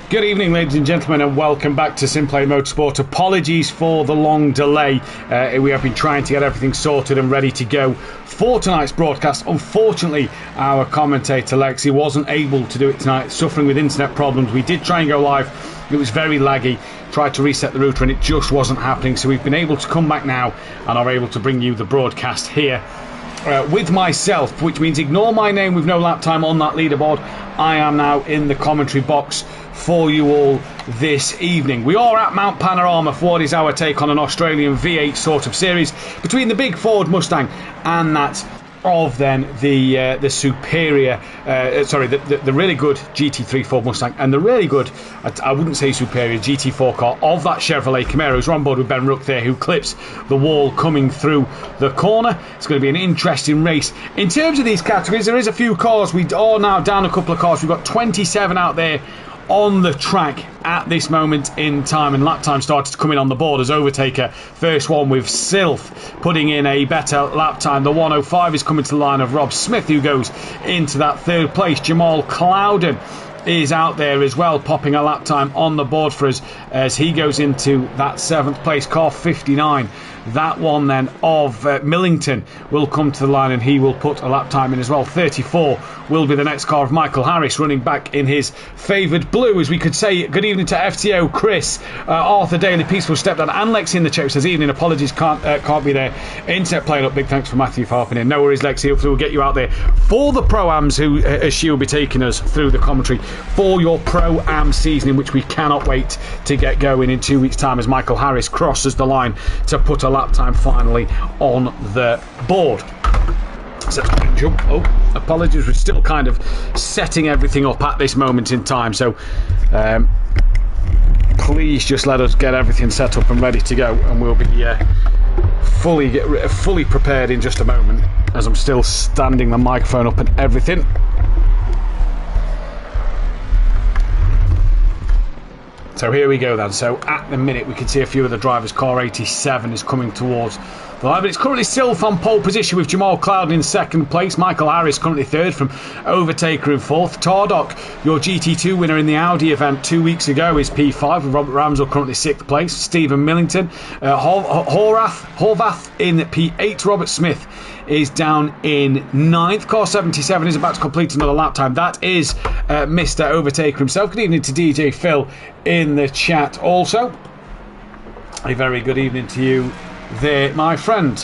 Good evening, ladies and gentlemen, and welcome back to Simplay Motorsport. Apologies for the long delay. We have been trying to get everything sorted and ready to go for tonight's broadcast. Unfortunately, our commentator Lexi wasn't able to do it tonight, suffering with internet problems. We did try and go live. It was very laggy. Tried to reset the router and it just wasn't happening. So we've been able to come back now and are able to bring you the broadcast here. With myself, which means ignore my name with no lap time on that leaderboard. I am now in the commentary box for you all this evening. We are at Mount Panorama for what is our take on an Australian V8 sort of series between the big Ford Mustang and that of then the superior, the really good GT3 Ford Mustang and the really good, I wouldn't say superior, GT4 car of that Chevrolet Camaro. We're on board with Ben Rook there, who clips the wall coming through the corner. It's going to be an interesting race. In terms of these categories, there is a few cars. We are now down a couple of cars. We've got 27 out there on the track at this moment in time, and lap time started to come in on the board as Overtaker. First one with Sylph putting in a better lap time. The 105 is coming to the line of Rob Smith, who goes into that third place. Jamal Clouden is out there as well, popping a lap time on the board for us as he goes into that seventh place. Car 59, that one then of Millington, will come to the line and he will put a lap time in as well. 34 will be the next car of Michael Harris, running back in his favoured blue. As we could say good evening to FTO, Chris, Arthur Daly, Peaceful Stepdad, and Lexi in the chat says evening, apologies, can't be there. Internet playing up, big thanks for Matthew for hopping in. No worries, Lexi, hopefully we'll get you out there for the Pro-Ams, who as she will be taking us through the commentary for your Pro-Am season, in which we cannot wait to get going in 2 weeks' time as Michael Harris crosses the line to put a lap time finally on the board. So, apologies, we're still kind of setting everything up at this moment in time, so please just let us get everything set up and ready to go, and we'll be fully prepared in just a moment, as I'm still standing the microphone up and everything. So here we go then. So at the minute we can see a few of the drivers. Car 87 is coming towards the line, but it's currently Sylph on pole position with Jamal Clouden in second place. Michael Harris currently third from Overtaker in fourth. Tardok, your GT2 winner in the Audi event 2 weeks ago, is P5 with Robert Ramsell currently sixth place. Stephen Millington, Horvath in P8. Robert Smith is down in ninth. Car 77 is about to complete another lap time. That is Mr. Overtaker himself. Good evening to DJ Phil in the chat also. A very good evening to you there, my friend.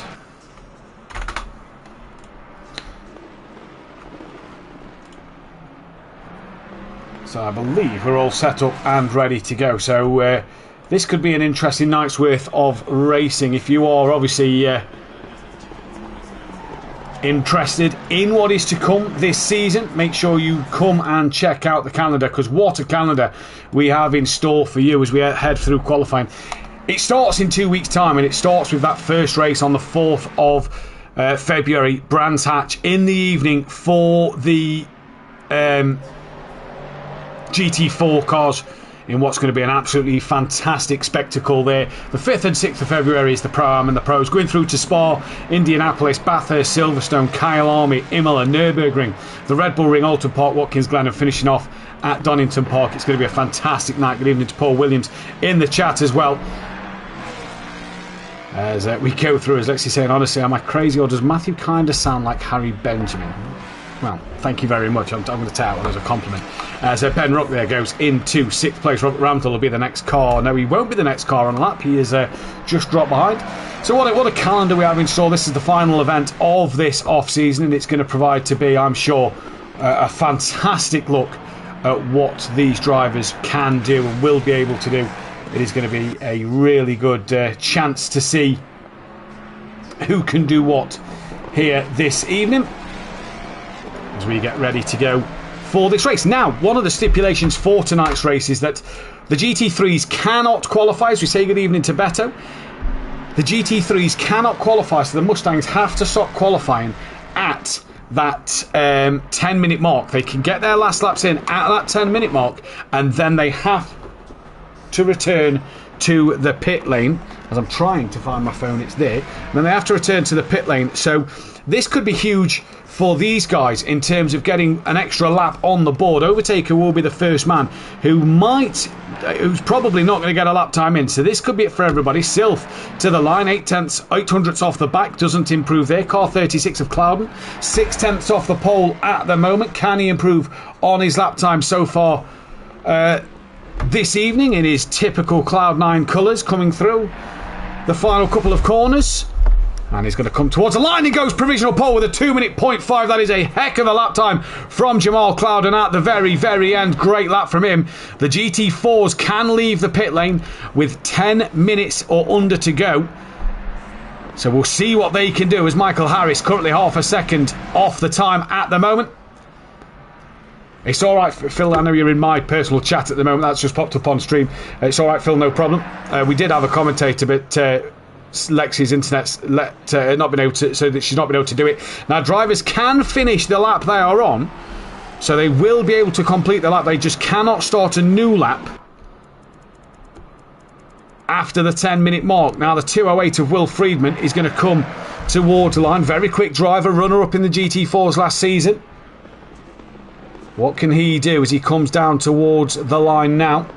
So I believe we're all set up and ready to go. So this could be an interesting night's worth of racing. If you are obviously interested in what is to come this season, make sure you come and check out the calendar, because what a calendar we have in store for you as we head through qualifying. It starts in 2 weeks' time, and it starts with that first race on the 4th of February, Brands Hatch, in the evening for the GT4 cars, in what's going to be an absolutely fantastic spectacle there. The 5th and 6th of February is the Pro-Am and the Pros, going through to Spa, Indianapolis, Bathurst, Silverstone, Kyle Army, Imola, Nürburgring, the Red Bull Ring, Alton Park, Watkins Glen, and finishing off at Donington Park. It's going to be a fantastic night. Good evening to Paul Williams in the chat as well. As we go through, as Lexi saying, honestly, am I crazy, or does Matthew kind of sound like Harry Benjamin? Well, thank you very much. I'm going to take that as a compliment. So Ben Rook there goes into sixth place. Robert Ramsell will be the next car. No, he won't be the next car on lap. He is just dropped behind. So what a calendar we have in store. This is the final event of this off-season, and it's going to provide to be, I'm sure, a fantastic look at what these drivers can do and will be able to do. It is going to be a really good chance to see who can do what here this evening as we get ready to go for this race. Now, one of the stipulations for tonight's race is that the GT3s cannot qualify. As we say good evening to Beto, the GT3s cannot qualify, so the Mustangs have to stop qualifying at that 10-minute mark. They can get their last laps in at that 10-minute mark, and then they have to return to the pit lane. As I'm trying to find my phone, it's there. And then they have to return to the pit lane. So this could be huge for these guys in terms of getting an extra lap on the board. Overtaker will be the first man who's probably not going to get a lap time in. So this could be it for everybody. Sylph to the line, 8/10ths off the back, doesn't improve there. Car 36 of Clouden, 6/10ths off the pole at the moment. Can he improve on his lap time so far this evening in his typical Cloud9 colours, coming through the final couple of corners? And he's going to come towards the line. He goes provisional pole with a 2-minute 0.5. That is a heck of a lap time from Jamal Clouden at the very, very end. Great lap from him. The GT4s can leave the pit lane with 10 minutes or under to go. So we'll see what they can do, as Michael Harris currently half a second off the time at the moment. It's all right, Phil. I know you're in my personal chat at the moment. That's just popped up on stream. It's all right, Phil. No problem. We did have a commentator, but Lexi's internet's not been able to, so that she's not been able to do it. Now, drivers can finish the lap they are on, so they will be able to complete the lap. They just cannot start a new lap after the 10-minute mark. Now, the 2:08 of Will Friedman is going to come towards the line. Very quick driver, runner-up in the GT4s last season. What can he do as he comes down towards the line now?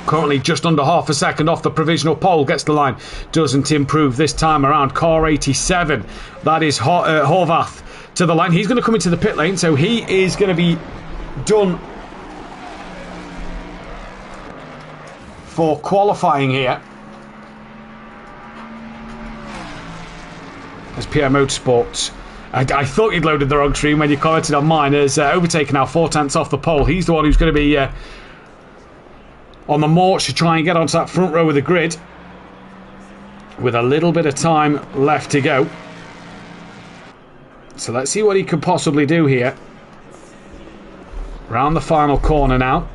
Currently just under half a second off the provisional pole. Gets the line. Doesn't improve this time around. Car 87. That is Horvath to the line. He's going to come into the pit lane. So he is going to be done for qualifying here. As PR Motorsports. I thought you'd loaded the wrong stream when you commented on mine. As overtaken now 4/10ths off the pole. He's the one who's going to be on the march to try and get onto that front row of the grid with a little bit of time left to go. So let's see what he could possibly do here. Round the final corner now,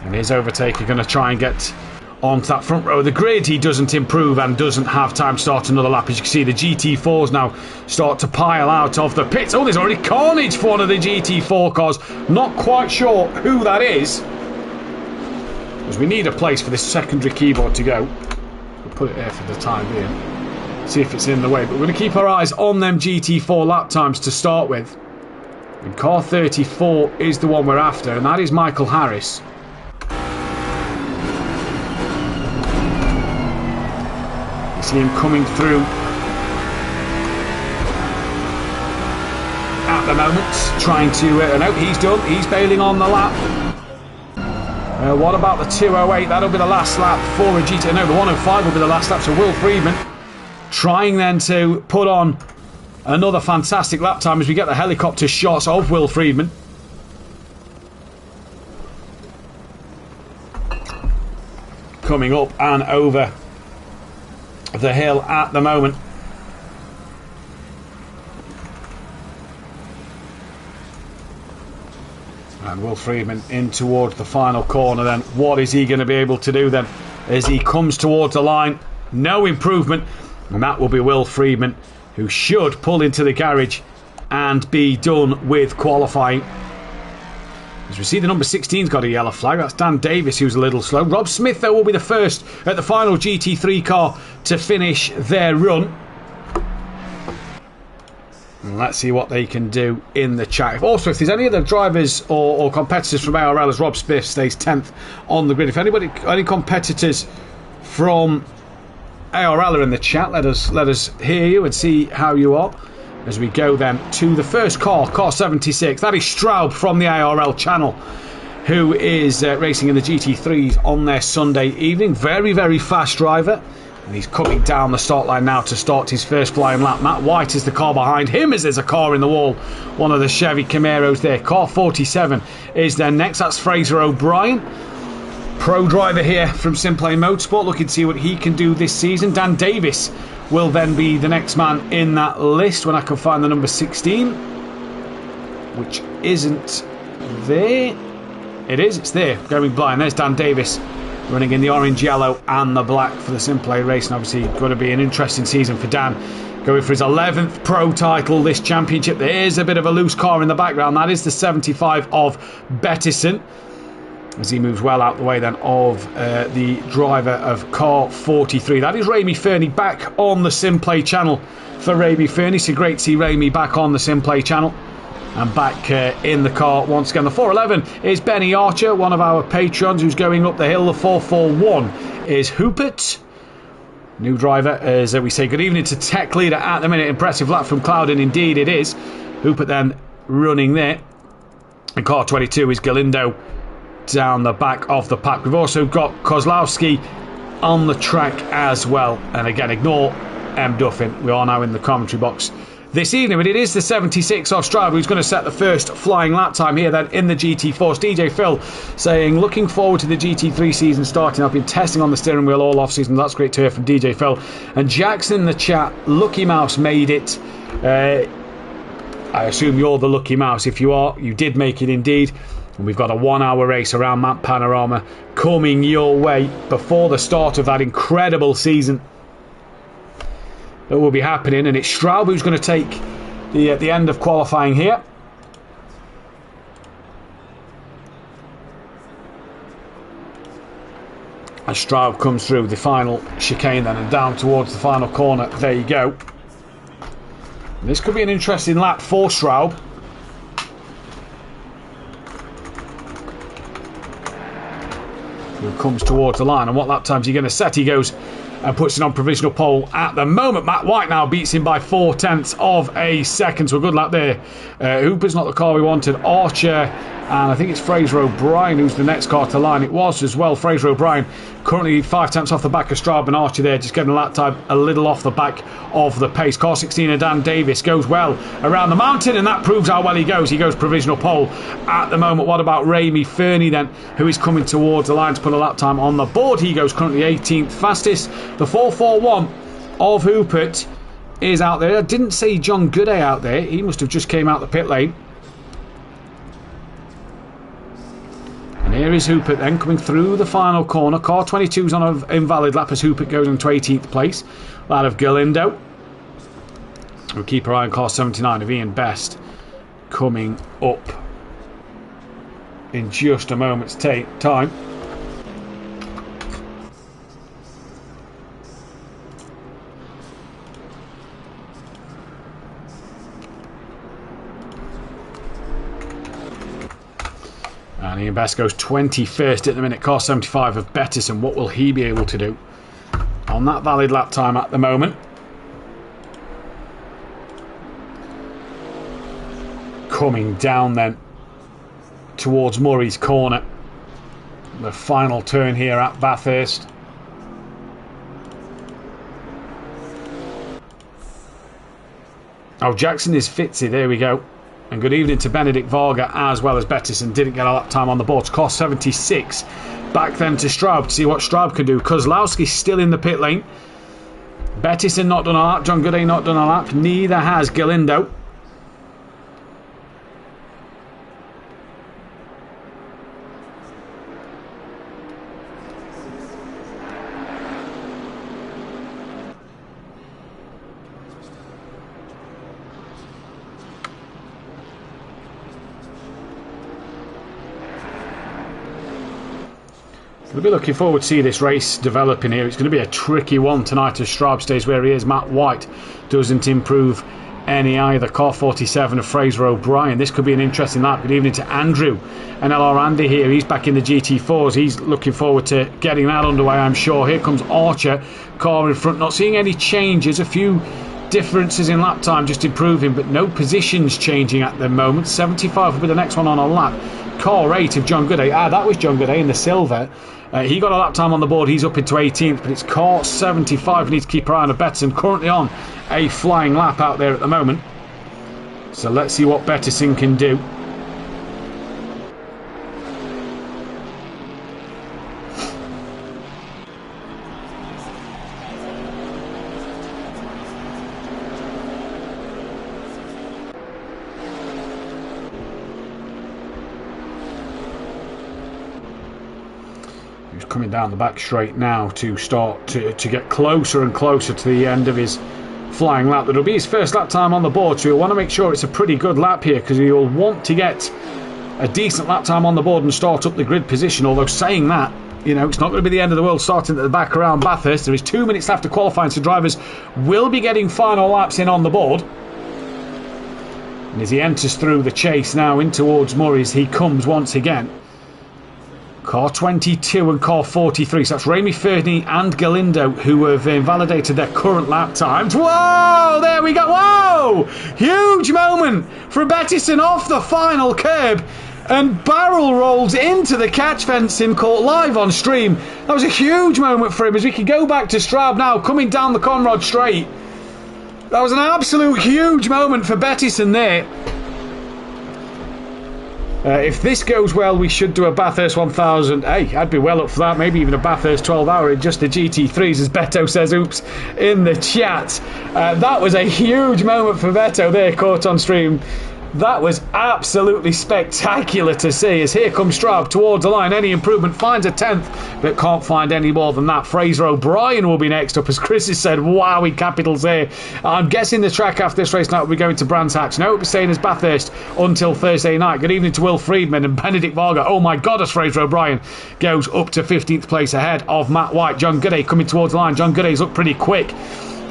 and his overtaker going to try and get onto that front row of the grid. He doesn't improve and doesn't have time to start another lap. As you can see, the GT4s now start to pile out of the pits. Oh, there's already carnage for one of the GT4 cars. Not quite sure who that is, because we need a place for this secondary keyboard to go. We'll put it there for the time being. See if it's in the way. But we're going to keep our eyes on them GT4 lap times to start with. And car 34 is the one we're after, and that is Michael Harris. You see him coming through at the moment, trying to... no, he's done. He's bailing on the lap. What about the 2:08? That'll be the last lap for a GT. No, the 1:05 will be the last lap. So Will Friedman trying then to put on another fantastic lap time as we get the helicopter shots of Will Friedman. Coming up and over the hill at the moment. And Will Friedman in towards the final corner then. What is he going to be able to do then as he comes towards the line? No improvement. And that will be Will Friedman, who should pull into the garage and be done with qualifying. As we see, the number 16's got a yellow flag. That's Dan Davis, who's a little slow. Rob Smith, though, will be the first at the final GT3 car to finish their run. And let's see what they can do in the chat. Also, if there's any other drivers or competitors from ARL, as Rob Smith stays 10th on the grid, if any competitors from ARL are in the chat, let us hear you and see how you are. As we go then to the first car, car 76. That is Straub from the ARL channel, who is racing in the GT3s on their Sunday evening. Very, very fast driver. And he's coming down the start line now to start his first flying lap. Matt White is the car behind him as there's a car in the wall. One of the Chevy Camaros there. Car 47 is then next. That's Fraser O'Brien. Pro driver here from Simplay Motorsport. Looking to see what he can do this season. Dan Davis will then be the next man in that list when I can find the number 16. Which isn't there. It is. It's there. Going blind. There's Dan Davis, running in the orange, yellow and the black for the Simplay race. And obviously going to be an interesting season for Dan, going for his 11th pro title this championship. There is a bit of a loose car in the background. That is the 75 of Bettison. as he moves well out the way then of the driver of car 43. That is Rami Fernie back on the SimPlay channel for Rami Fernie. So great to see Rami back on the SimPlay channel and back in the car once again. The 411 is Benny Archer, one of our patrons who's going up the hill. The 441 is Hoopert, new driver, as we say good evening to tech leader at the minute. Impressive lap from Clouden, indeed it is. Hoopert then running there, and car 22 is Galindo down the back of the pack. We've also got Kozlowski on the track as well, and again ignore M. Duffin, we are now in the commentary box this evening, but it is the 76 off Strava who's going to set the first flying lap time here then in the GT4. DJ Phil saying looking forward to the GT3 season starting. I've been testing on the steering wheel all off season. That's great to hear from DJ Phil. And Jackson in the chat, Lucky Mouse made it. I assume you're the lucky mouse. If you are, you did make it indeed. And we've got a 1 hour race around Map Panorama coming your way before the start of that incredible season that will be happening. And it's Straub who's going to take the end of qualifying here. As Straub comes through the final chicane then and down towards the final corner. There you go. This could be an interesting lap for Straub. Who comes towards the line, and what lap time's he going to set? He goes and puts it on provisional pole at the moment. Matt White now beats him by 0.4 of a second, so a good lap there. Hooper's not the car we wanted. Archer, and I think it's Fraser O'Brien who's the next car to line. It was as well. Fraser O'Brien currently 5 tenths off the back of Straub, and Archer there just getting a lap time a little off the back of the pace. Car 16 of Dan Davis goes well around the mountain, and that proves how well he goes. He goes provisional pole at the moment. What about Rami Fernie then, who is coming towards the line to put a lap time on the board? He goes currently 18th fastest. The 441 of Hoopert is out there. I didn't see John Gooday out there. He must have just came out the pit lane. And here is Hoopert then coming through the final corner. Car 22's on an invalid lap as Hoopert goes into 18th place. That of Galindo. We'll keep our eye on car 79 of Ian Best coming up in just a moment's time. And Ian Best goes 21st at the minute. Car 75 of Bettison. What will he be able to do on that valid lap time at the moment? Coming down then towards Murray's corner. The final turn here at Bathurst. Oh, Jackson is Fitzy. There we go. And good evening to Benedict Varga as well as Bettison. Didn't get a lap time on the board. Car 76. Back then to Straub to see what Straub can do. Kozlowski's still in the pit lane. Bettison not done a lap. John Gooday not done a lap. Neither has Galindo. We'll be looking forward to see this race developing here. It's going to be a tricky one tonight as Straub stays where he is. Matt White doesn't improve any either. Car 47 of Fraser O'Brien. This could be an interesting lap. Good evening to Andrew and LR Andy here. He's back in the GT4s. He's looking forward to getting that underway, I'm sure. Here comes Archer. Car in front. Not seeing any changes. A few differences in lap time just improving, but no positions changing at the moment. 75 will be the next one on a lap. Car 8 of John Gooday. That was John Gooday in the silver. He got a lap time on the board. He's up into 18th, but it's car 75. We need to keep our eye on Bettison. Currently on a flying lap out there at the moment. So let's see what Bettison can do. Coming down the back straight now to start to get closer and closer to the end of his flying lap. That'll be his first lap time on the board, so he'll want to make sure it's a pretty good lap here because he'll want to get a decent lap time on the board and start up the grid position. Although saying that, you know, it's not going to be the end of the world starting at the back around Bathurst. There is 2 minutes left to qualifying, so drivers will be getting final laps in on the board. And as he enters through the chase now in towards Murray's, he comes once again. Car 22 and car 43. So that's Remy Fernie and Galindo who have invalidated their current lap times. Whoa! There we go. Whoa! Huge moment for Bettison off the final curb. And barrel rolls into the catch fencing, caught live on stream. That was a huge moment for him as we can go back to Straub now, coming down the Conrod Straight. That was an absolute huge moment for Bettison there. If this goes well, we should do a Bathurst 1000. Hey, I'd be well up for that. Maybe even a Bathurst 12 hour in just the GT3s, as Beto says, oops, in the chat. That was a huge moment for Beto there, caught on stream. That was absolutely spectacular to see, as here comes Straub towards the line. Any improvement, finds a 10th, but can't find any more than that. Fraser O'Brien will be next up, as Chris has said. Wowie capitals there. I'm guessing the track after this race night will be going to Brands Hatch. No, it was staying as Bathurst until Thursday night. Good evening to Will Friedman and Benedict Varga. Oh my God, as Fraser O'Brien goes up to 15th place ahead of Matt White. John Gooday coming towards the line. John Gooday's up pretty quick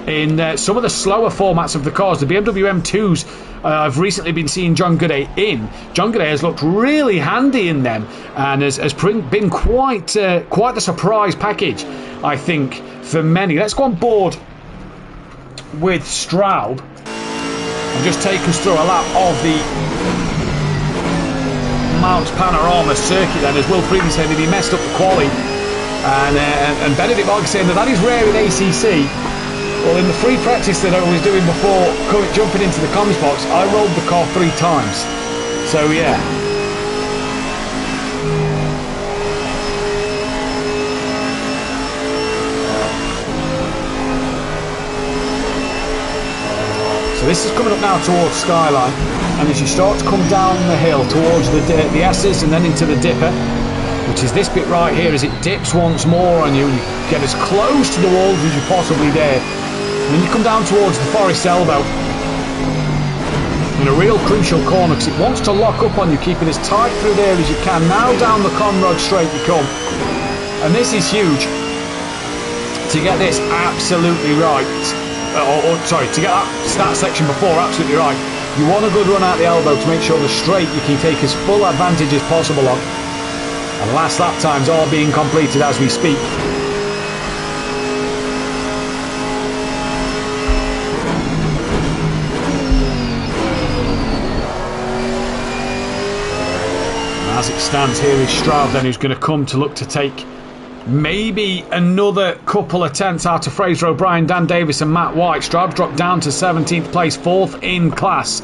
in some of the slower formats of the cars. The BMW M2s I've recently been seeing John Gooday in. John Gooday has looked really handy in them and has been quite the surprise package, I think, for many. Let's go on board with Straub and just take us through a lap of the Mount Panorama circuit then, as Will Friedman said that he messed up the quali, and Benedict Varga saying that is rare in ACC. Well, in the free practice that I was doing before jumping into the comms box, I rolled the car 3 times. So, yeah. So this is coming up now towards Skyline, and as you start to come down the hill towards the S's and then into the dipper, which is this bit right here, as it dips once more on you, and you get as close to the walls as you possibly dare. And then you come down towards the Forest Elbow in a real crucial corner, because it wants to lock up on you, keep it as tight through there as you can. Now down the Conrod Straight you come, and this is huge to get this absolutely right, to get that section before absolutely right. You want a good run out the elbow to make sure the straight you can take as full advantage as possible on. And last lap times are being completed as we speak. As it stands, here is Straub then, who's going to come to look to take maybe another couple of tenths out of Fraser O'Brien, Dan Davis and Matt White. Straub's dropped down to 17th place, 4th in class.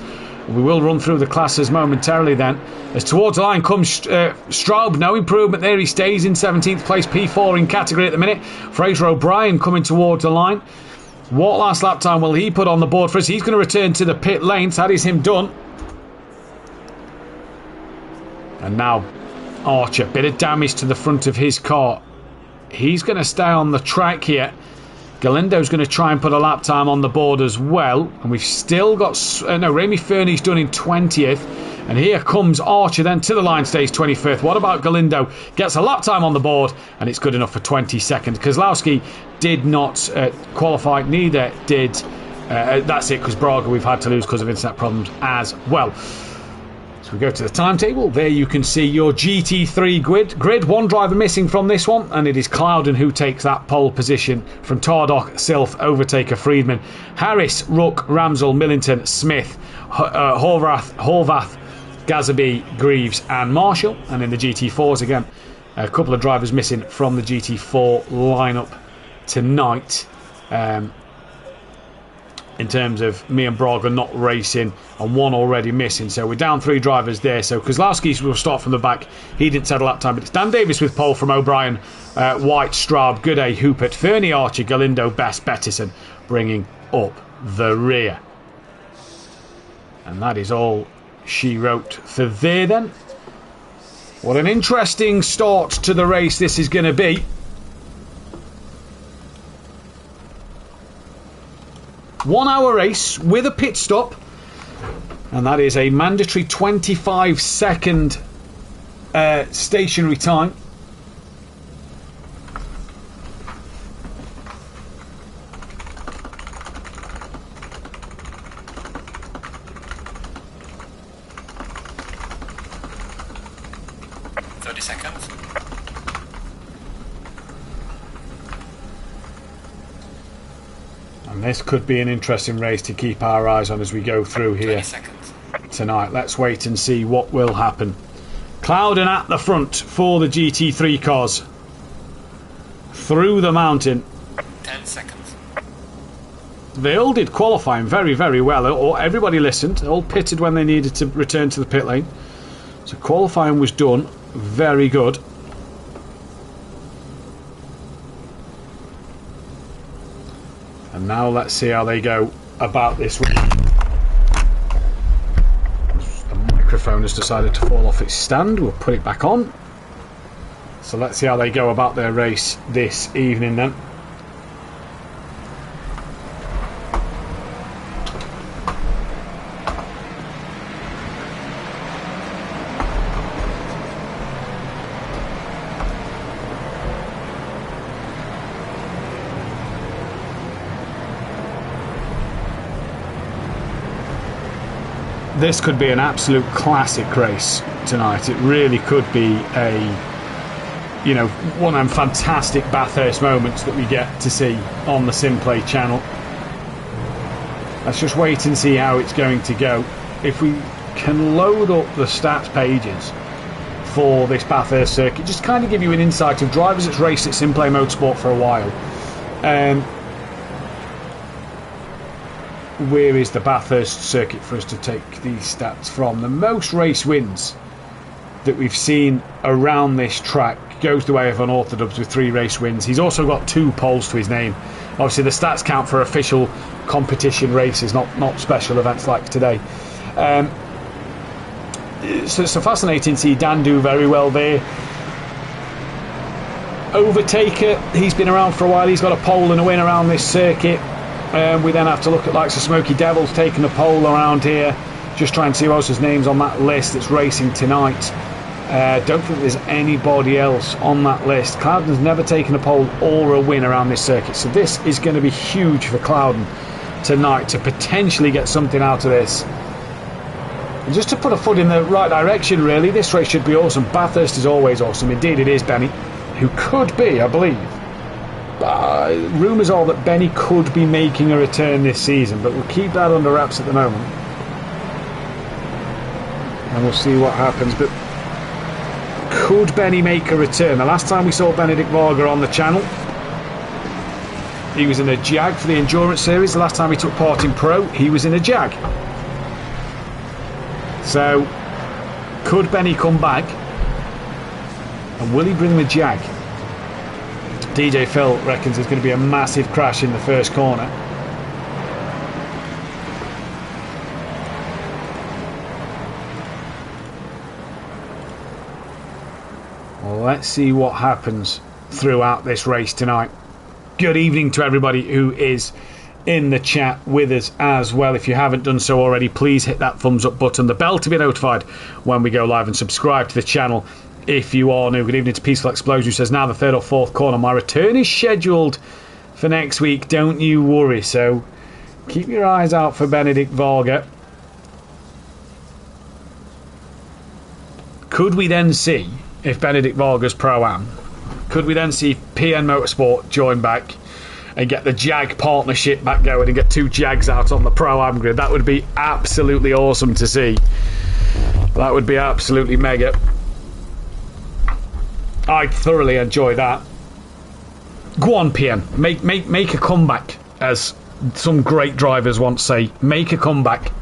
We will run through the classes momentarily then. As towards the line comes Straub, no improvement there. He stays in 17th place, P4 in category at the minute. Fraser O'Brien coming towards the line. What last lap time will he put on the board for us? He's going to return to the pit lane. That is him done. And now Archer, bit of damage to the front of his car. He's going to stay on the track here. Galindo's going to try and put a lap time on the board as well. And we've still got... Remy Fernie's done in 20th. And here comes Archer then to the line, stays 25th. What about Galindo? Gets a lap time on the board, and it's good enough for 22nd. Kozlowski did not qualify, neither did... that's it, because Braga we've had to lose because of internet problems as well. So we go to the timetable. There you can see your GT3 grid. One driver missing from this one, and it is Clouden who takes that pole position from Tardock, Silf, Overtaker, Friedman, Harris, Rook, Ramsell, Millington, Smith, Horvath, Gazaby, Greaves and Marshall. And in the GT4s again, a couple of drivers missing from the GT4 lineup tonight. In terms of me and Braga not racing and one already missing, so we're down 3 drivers there. So Kozlowski will start from the back. He didn't set a lap time, but it's Dan Davis with pole from O'Brien, White, Straub, Gooday, Hoopert, Fernie, Archer, Galindo, Best, Bettison bringing up the rear. And that is all she wrote for there then. What an interesting start to the race this is going to be. 1 hour race with a pit stop, and that is a mandatory 25-second stationary time. This could be an interesting race to keep our eyes on as we go through here tonight. Let's wait and see what will happen. Clouden at the front for the GT3 cars. Through the mountain. 10 seconds. They all did qualifying very, very well. Everybody listened. All pitted when they needed to return to the pit lane. So qualifying was done. Very good. And now let's see how they go about this week. The microphone has decided to fall off its stand. We'll put it back on. So let's see how they go about their race this evening then. This could be an absolute classic race tonight. It really could be one of them fantastic Bathurst moments that we get to see on the SimPlay channel. Let's just wait and see how it's going to go. If we can load up the stats pages for this Bathurst circuit, just kind of give you an insight of drivers that's raced at SimPlay Motorsport for a while. Where is the Bathurst circuit for us to take these stats from? The most race wins that we've seen around this track goes the way of Unorthodox with 3 race wins. He's also got 2 poles to his name. Obviously the stats count for official competition races, not special events like today. So it's fascinating to see Dan do very well there. Overtaker, he's been around for a while. He's got a pole and a win around this circuit. We then have to look at likes of Smoky Devils taking a pole around here. Just try and see who else's name's on that list that's racing tonight. Don't think there's anybody else on that list. Cloudon's never taken a pole or a win around this circuit. So this is going to be huge for Cloudon tonight to potentially get something out of this. And just to put a foot in the right direction, really, this race should be awesome. Bathurst is always awesome. Indeed it is, Benny, who could be, I believe. Rumours are that Benny could be making a return this season, but we'll keep that under wraps at the moment. And we'll see what happens. But could Benny make a return? The last time we saw Benedict Varga on the channel, he was in a Jag for the Endurance Series. The last time he took part in Pro, he was in a Jag. So, could Benny come back? And will he bring the Jag? DJ Phil reckons there's going to be a massive crash in the first corner. Well, let's see what happens throughout this race tonight. Good evening to everybody who is in the chat with us as well. If you haven't done so already, please hit that thumbs up button, the bell to be notified when we go live, and subscribe to the channel if you are new. Good evening to Peaceful Explosion, who says now the 3rd or 4th corner. My return is scheduled for next week, don't you worry. So keep your eyes out for Benedict Varga. Could we then see, if Benedict Varga's Pro-Am, could we then see PN Motorsport join back and get the Jag partnership back going and get 2 Jags out on the Pro-Am grid? That would be absolutely awesome to see. That would be absolutely mega. I'd thoroughly enjoy that. Go on, PN. Make a comeback, as some great drivers once say. Make a comeback.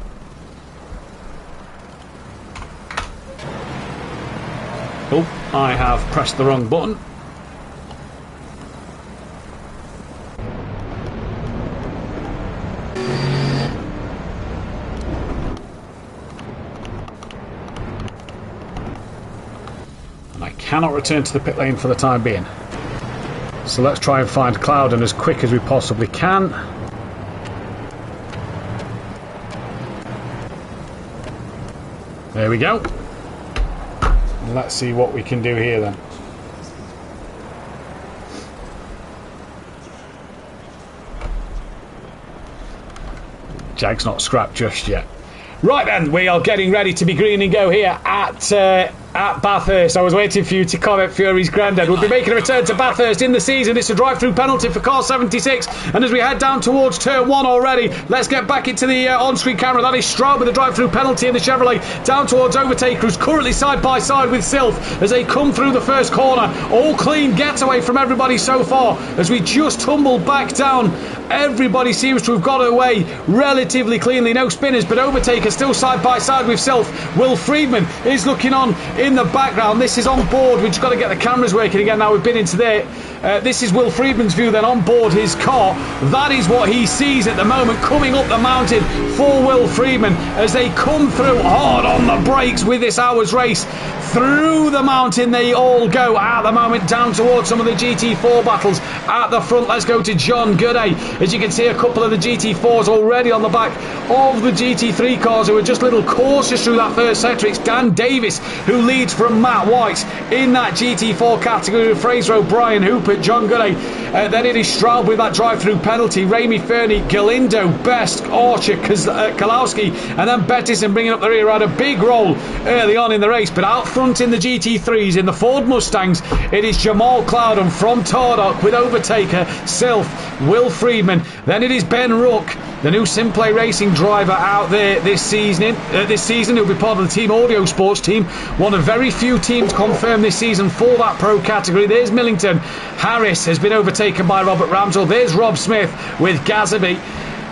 Oh, I have pressed the wrong button. Cannot return to the pit lane for the time being. So let's try and find Cloudon as quick as we possibly can. There we go. let's see what we can do here then. Jag's not scrapped just yet. Right then, we are getting ready to be green and go here at Bathurst. I was waiting for you to comment. Fury's granddad will be making a return to Bathurst in the season. It's a drive-through penalty for car 76, and as we head down towards turn 1 already, let's get back into the on-screen camera. That is Stroud with a drive-through penalty in the Chevrolet, down towards Overtaker, who's currently side by side with Sylph as they come through the first corner. All clean getaway from everybody so far as we just tumble back down. Everybody seems to have got away relatively cleanly. No spinners, but Overtaker still side by side with Sylph. Will Friedman is looking on in the background. This is on board. We've just got to get the cameras working again now. We've been into there. This is Will Friedman's view then on board his car. That is what he sees at the moment coming up the mountain for Will Friedman as they come through hard on the brakes with this hour's race. Through the mountain they all go at the moment, down towards some of the GT4 battles at the front. Let's go to John Gooday. As you can see, a couple of the GT4s already on the back of the GT3 cars who are just little cautious through that first sector. It's Dan Davis who leads from Matt White in that GT4 category with Fraser O'Brien, Hooper, John Gooday. Then it is Stroud with that drive-through penalty. Ramy Fernie, Galindo, Best, Archer, Kalowski, and then Bettison bringing up the rear. Had a big roll early on in the race, but out front in the GT3s, in the Ford Mustangs, it is Jamal Clouden from Tardock with Overtaker, Sylph, Will Friedman. Then it is Ben Rook, the new Simplay Racing driver out there this season. He'll be part of the Team Audio Sports team, one of very few teams confirmed this season for that pro category. There's Millington. Harris has been overtaken by Robert Ramsell. There's Rob Smith with Gazaby,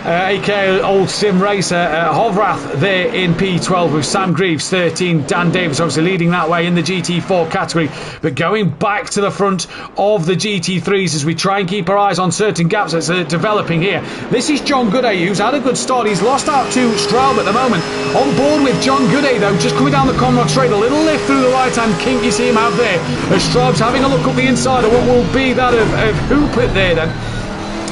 aka Old Sim Racer. Hovrath there in P12 with Sam Greaves 13. Dan Davis obviously leading that way in the GT4 category, but going back to the front of the GT3s as we try and keep our eyes on certain gaps that's developing here. This is John Gooday, who's had a good start. He's lost out to Straub at the moment. On board with John Gooday though, just coming down the Conrod straight, a little lift through the right hand kink you see him out there as Straub's having a look up the inside of what will be that of Hoopert there then.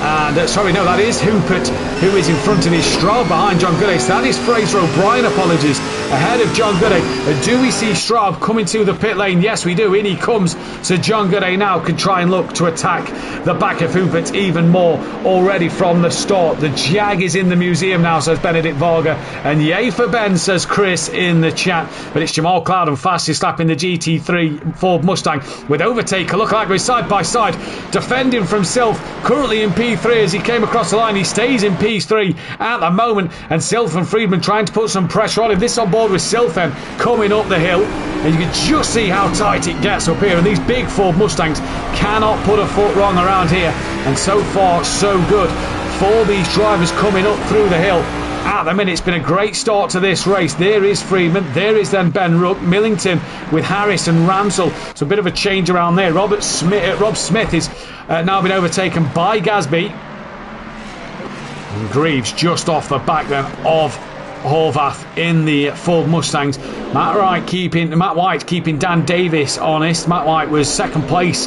And sorry, no, that is Hoopert who is in front of his Straub behind John Gooday. So that is Fraser O'Brien, apologies, ahead of John Gooday. Do we see Straub coming to the pit lane? Yes, we do. In he comes. So John Gooday now can try and look to attack the back of Hoopert even more already from the start. The Jag is in the museum now, says Benedict Varga. And yay for Ben, says Chris in the chat. But it's Jamal Clouden fastest lap in the GT3 Ford Mustang with Overtaker. Look like we're side by side, defending from Sylph, currently in P3 as he came across the line. He stays in P3 at the moment, and Sylph and Friedman trying to put some pressure on him. This on board with Sylph then coming up the hill, and you can just see how tight it gets up here, and these big Ford Mustangs cannot put a foot wrong around here, and so far so good for these drivers coming up through the hill. At the minute, it's been a great start to this race. There is Friedman, there is then Ben Rook, Millington with Harris and Ramsell. So a bit of a change around there. Rob Smith is now been overtaken by Gasby. And Greaves just off the back then of Horvath in the Ford Mustangs. Matt White keeping Dan Davis honest. Matt White was second place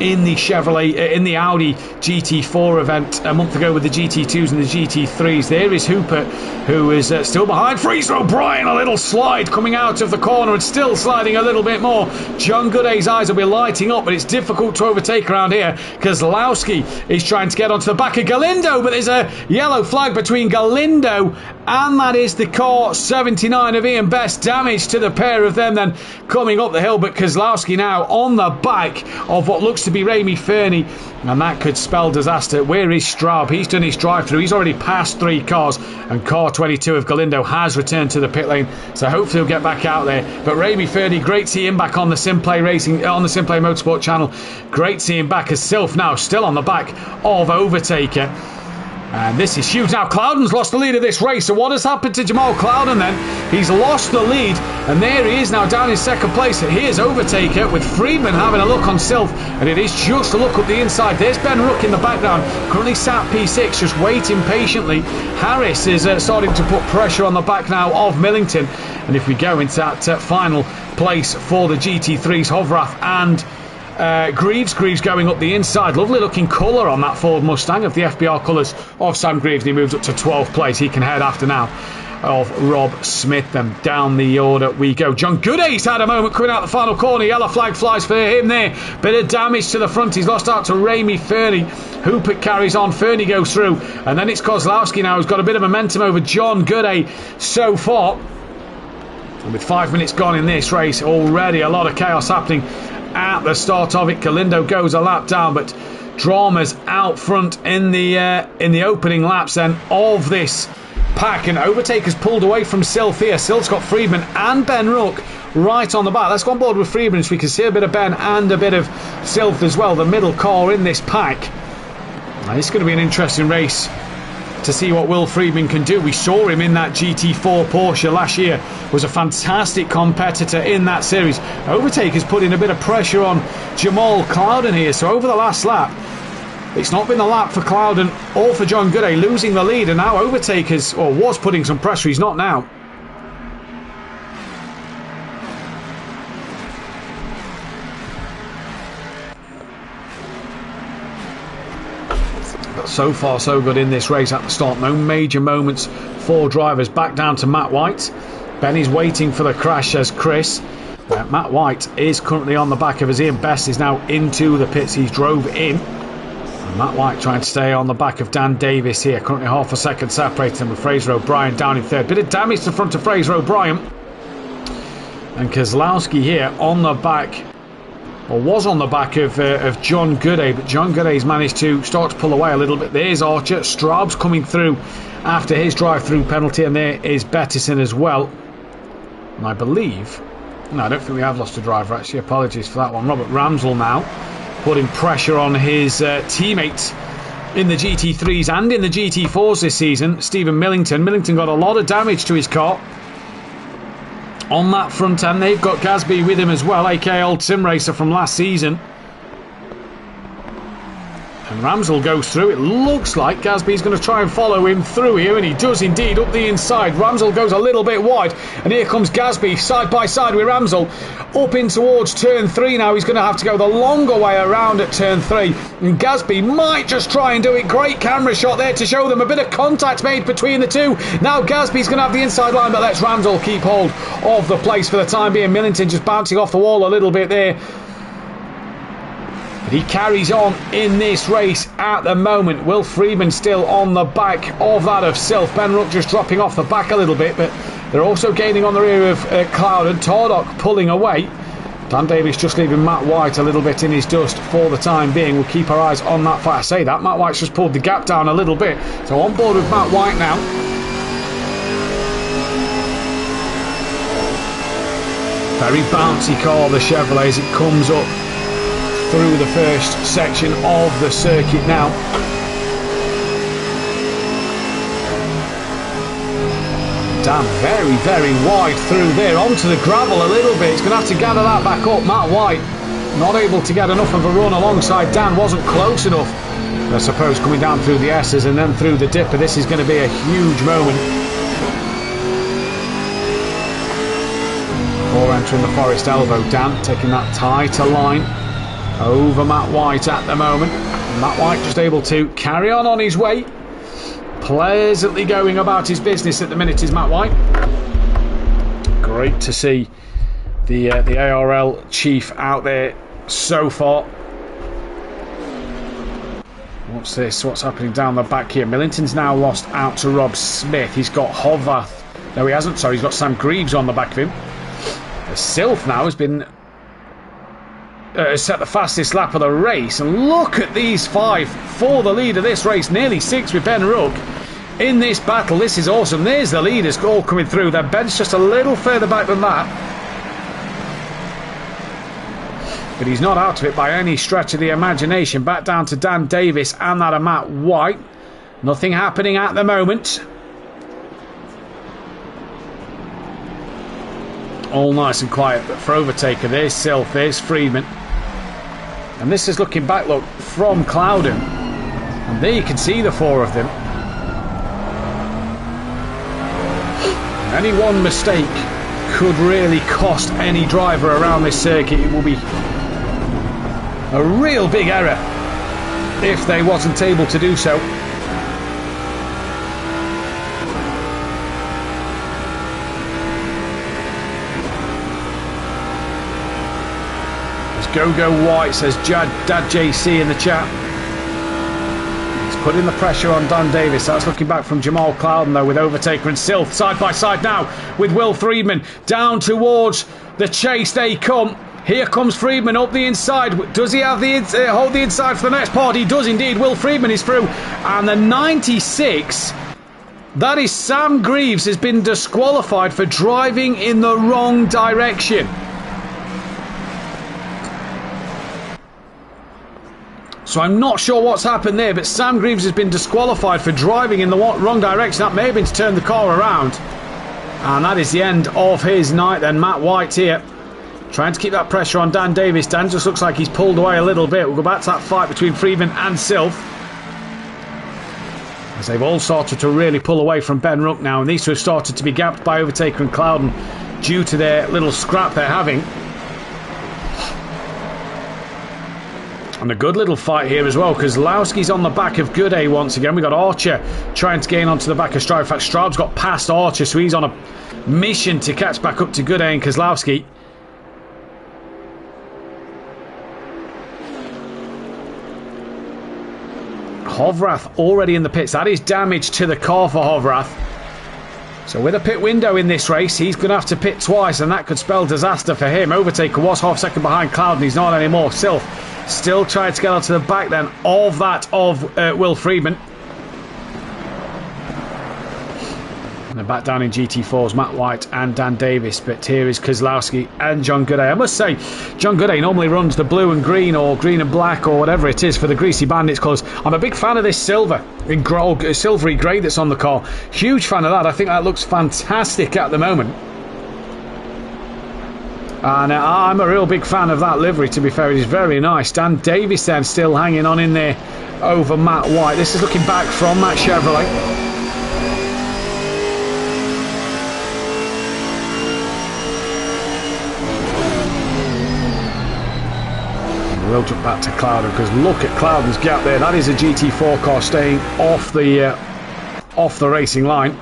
in the Chevrolet, in the Audi GT4 event a month ago with the GT2s and the GT3s. There is Hooper, who is still behind. Fraser O'Brien, a little slide coming out of the corner and still sliding a little bit more. John Gooday's eyes will be lighting up, but it's difficult to overtake around here. Kozlowski is trying to get onto the back of Galindo, but there's a yellow flag between Galindo and that is the car 79 of Ian Best. Damage to the pair of them then coming up the hill, but Kozlowski now on the back of what looks to be Ramy Fernie, and that could spell disaster. Where is Straub? He's done his drive-through. He's already passed 3 cars, and car 22 of Galindo has returned to the pit lane, so hopefully he'll get back out there. But Ramy Fernie, great to see him back on the Simplay Racing, on the Simplay Motorsport channel. Great to see him back as Sylph now still on the back of Overtaker. And this is huge. Now Clouden's lost the lead of this race. So what has happened to Jamal Clouden then? He's lost the lead, and there he is now down in second place. Here's Overtaker with Friedman having a look on Sylph, and it is just a look up the inside. There's Ben Rook in the background, currently sat P6, just waiting patiently. Harris is starting to put pressure on the back now of Millington. And if we go into that final place for the GT3s, Hovrath and Greaves going up the inside. Lovely looking colour on that Ford Mustang of the FBR colours of Sam Greaves, and he moves up to 12th place. He can head after now. of Rob Smith. Then down the order we go. John Gooday's had a moment coming out the final corner. Yellow flag flies for him there. Bit of damage to the front. He's lost out to Ramy Fernie. Hooper carries on. Fernie goes through. And then it's Kozlowski now who's got a bit of momentum over John Gooday so far. And with 5 minutes gone in this race, already a lot of chaos happening at the start of it. Galindo goes a lap down, but drama's out front in the opening laps then of this pack, and Overtaker's pulled away from Sylph here. Sylph's got Friedman and Ben Rook right on the back. Let's go on board with Friedman so we can see a bit of Ben and a bit of Sylph as well, the middle car in this pack. Now, this is going to be an interesting race to see what Will Friedman can do. We saw him in that GT4 Porsche last year, was a fantastic competitor in that series. Overtaker's putting a bit of pressure on Jamal Clouden here, so over the last lap it's not been the lap for Clouden or for John Gooday, losing the lead, and now Overtaker's, or was putting some pressure, he's not now. So far so good in this race at the start. No major moments for drivers. Back down to Matt White. Benny's waiting for the crash, says Chris. Matt White is currently on the back of us. Ian Best is now into the pits. He's drove in. And Matt White trying to stay on the back of Dan Davis here. Currently half a second separating him with Fraser O'Brien down in third. Bit of damage to the front of Fraser O'Brien. And Kozlowski here on the back, or was on the back of John Gooday, but John Gooday's managed to start to pull away a little bit. There's Archer. Straub's coming through after his drive-through penalty, and there is Bettison as well. And I believe, no, I don't think we have lost a driver actually. Apologies for that one. Robert Ramsell now putting pressure on his teammates in the GT3s and in the GT4s this season. Stephen Millington. Millington got a lot of damage to his car on that front end. They've got Gasby with him as well, aka old sim racer from last season. And Ramsell goes through. It looks like Gasby's going to try and follow him through here, and he does indeed up the inside. Ramsell goes a little bit wide, and here comes Gasby side by side with Ramsell up in towards turn 3 now. He's going to have to go the longer way around at turn 3, and Gasby might just try and do it. Great camera shot there to show them a bit of contact made between the two. Now Gasby's going to have the inside line, but lets Ramsell keep hold of the place for the time being. Millington just bouncing off the wall a little bit there. But he carries on in this race at the moment. Will Friedman still on the back of that of Sylph. Ben Rook just dropping off the back a little bit, but they're also gaining on the rear of Clouden. Tardock pulling away. Dan Davis just leaving Matt White a little bit in his dust for the time being. We'll keep our eyes on that fight. I say that, Matt White's just pulled the gap down a little bit. So on board with Matt White now. Very bouncy car, the Chevrolet, as it comes up through the first section of the circuit now. Dan very, very wide through there, onto the gravel a little bit. He's going to have to gather that back up. Matt White not able to get enough of a run alongside Dan, wasn't close enough. I suppose coming down through the S's and then through the dipper, this is going to be a huge moment. Before entering the Forest Elbow, Dan taking that tighter line over Matt White at the moment. Matt White just able to carry on his way. Pleasantly going about his business at the minute is Matt White. Great to see the ARL chief out there so far. What's this? What's happening down the back here? Millington's now lost out to Rob Smith. He's got Hovath. No, he hasn't. Sorry, he's got Sam Greaves on the back of him. Sylph now has been set the fastest lap of the race, and look at these 5 for the lead of this race. Nearly 6 with Ben Rook in this battle. This is awesome. There's the leaders all coming through. Then Ben's just a little further back than that, but he's not out of it by any stretch of the imagination. Back down to Dan Davis and that of Matt White. Nothing happening at the moment. All nice and quiet, but for Overtaker, there's Sylph, there's Friedman. And this is looking back, look, from Clouden. And there you can see the 4 of them. Any one mistake could really cost any driver around this circuit. It will be a real big error if they wasn't able to do so. Go White, says Dad JC in the chat. He's putting the pressure on Dan Davis. That's looking back from Jamal Clouden though, with Overtaker and Sylph side by side now with Will Friedman down towards the chase. They come. Here comes Friedman up the inside. Does he have the hold the inside for the next part? He does indeed. Will Friedman is through, and the 96. That is Sam Greaves has been disqualified for driving in the wrong direction. So I'm not sure what's happened there, but Sam Greaves has been disqualified for driving in the wrong direction. That may have been to turn the car around. And that is the end of his night then. Matt White here, trying to keep that pressure on Dan Davis. Dan just looks like he's pulled away a little bit. We'll go back to that fight between Friedman and Sylph, as they've all started to really pull away from Ben Ruck now. And these two have started to be gapped by Overtaker and Clouden due to their little scrap they're having. And a good little fight here as well, because Lowski's on the back of Gooday once again. We got Archer trying to gain onto the back of Straub. In fact, Straub's got past Archer, so he's on a mission to catch back up to Gooday and Kozlowski. Hovrath already in the pits. That is damage to the car for Hovrath. So with a pit window in this race, he's going to have to pit twice, and that could spell disaster for him. Overtaker was half second behind Clouden. He's not anymore. Sylph still trying to get onto the back then of that of Will Friedman. And back down in GT4s, Matt White and Dan Davis. But here is Kozlowski and John Gooday. I must say, John Gooday normally runs the blue and green or green and black or whatever it is for the Greasy Bandits colours. I'm a big fan of this silver, silvery grey that's on the car. Huge fan of that. I think that looks fantastic at the moment. And I'm a real big fan of that livery, to be fair. It is very nice. Dan Davis then still hanging on in there over Matt White. This is looking back from that Chevrolet. We'll jump back to Clouden, because look at Clouden's gap there. That is a GT4 car staying off the racing line.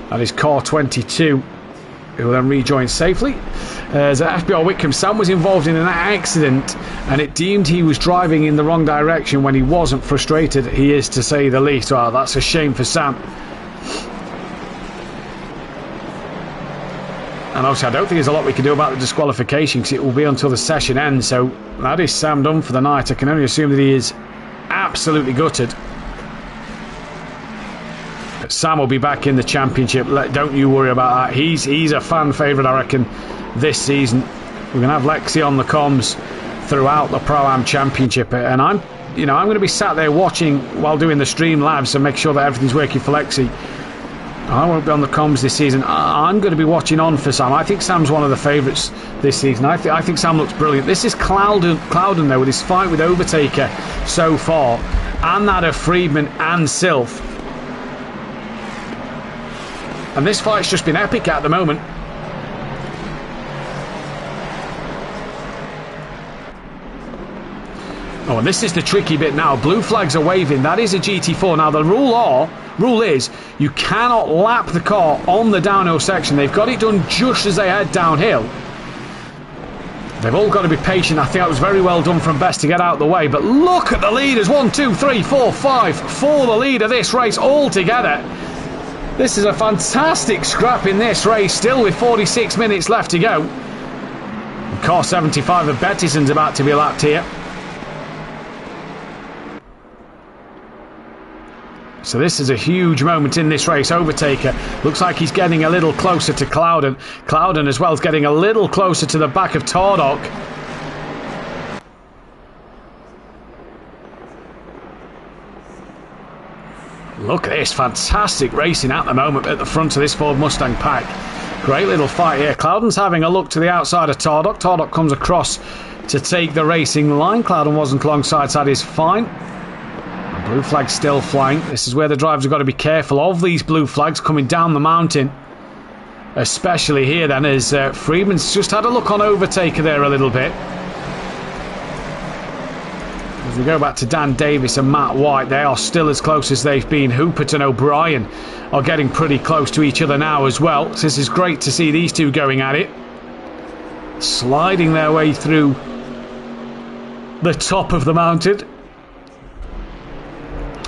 That is car 22, who will then rejoin safely. As FBR Whitcomb, Sam was involved in an accident, and it deemed he was driving in the wrong direction when he wasn't. Frustrated he is, to say the least. Well, that's a shame for Sam. And obviously I don't think there's a lot we can do about the disqualification, because it will be until the session ends. So that is Sam done for the night. I can only assume that he is absolutely gutted. But Sam will be back in the championship. Don't you worry about that. He's a fan favourite, I reckon, this season. We're going to have Lexi on the comms throughout the Pro-Am Championship. And I'm going to be sat there watching while doing the stream labs and make sure that everything's working for Lexi. I won't be on the comms this season. I'm going to be watching on for Sam. I think Sam's one of the favourites this season. I think Sam looks brilliant. This is Clouden though, with his fight with Overtaker so far, and that of Friedman and Sylph. And this fight's just been epic at the moment. Oh, and this is the tricky bit now. Blue flags are waving. That is a GT4. Now, the rule is you cannot lap the car on the downhill section. They've got it done just as they head downhill. They've all got to be patient. I think that was very well done from Best to get out of the way. But look at the leaders. 1, 2, 3, 4, 5 for the lead of this race all together. This is a fantastic scrap in this race, still with 46 minutes left to go. Car 75 of Bettison's about to be lapped here. So this is a huge moment in this race. Overtaker looks like he's getting a little closer to Clouden. Clouden as well is getting a little closer to the back of Tardock. Look at this, fantastic racing at the moment at the front of this Ford Mustang pack. Great little fight here. Clouden's having a look to the outside of Tardock. Tardock comes across to take the racing line. Clouden wasn't alongside, so that is fine. Blue flag still flying. This is where the drivers have got to be careful of these blue flags coming down the mountain. Especially here then, as Friedman's just had a look on Overtaker there a little bit. As we go back to Dan Davis and Matt White, they are still as close as they've been. Hoopert and O'Brien are getting pretty close to each other now as well. So this is great to see these two going at it. Sliding their way through the top of the mountain.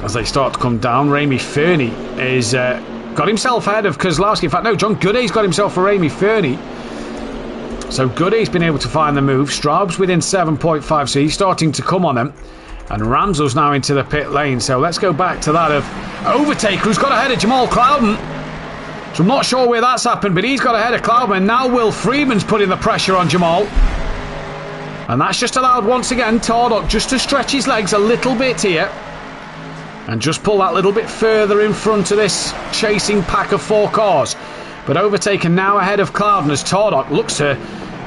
As they start to come down, Ramy Fernie is got himself ahead of Kozlowski. In fact, no, John Gooday's got himself for Ramy Fernie. So Gooday's been able to find the move. Straub's within 7.5, so he's starting to come on them. And Ramsel's now into the pit lane. So let's go back to that of Overtaker, who's got ahead of Jamal Clouden. So I'm not sure where that's happened, but he's got ahead of Cloudman. Now Will Freeman's putting the pressure on Jamal. And that's just allowed, once again, Tardock just to stretch his legs a little bit here. And just pull that little bit further in front of this chasing pack of 4 cars. But Overtaker now ahead of Clouden as Tardock looks to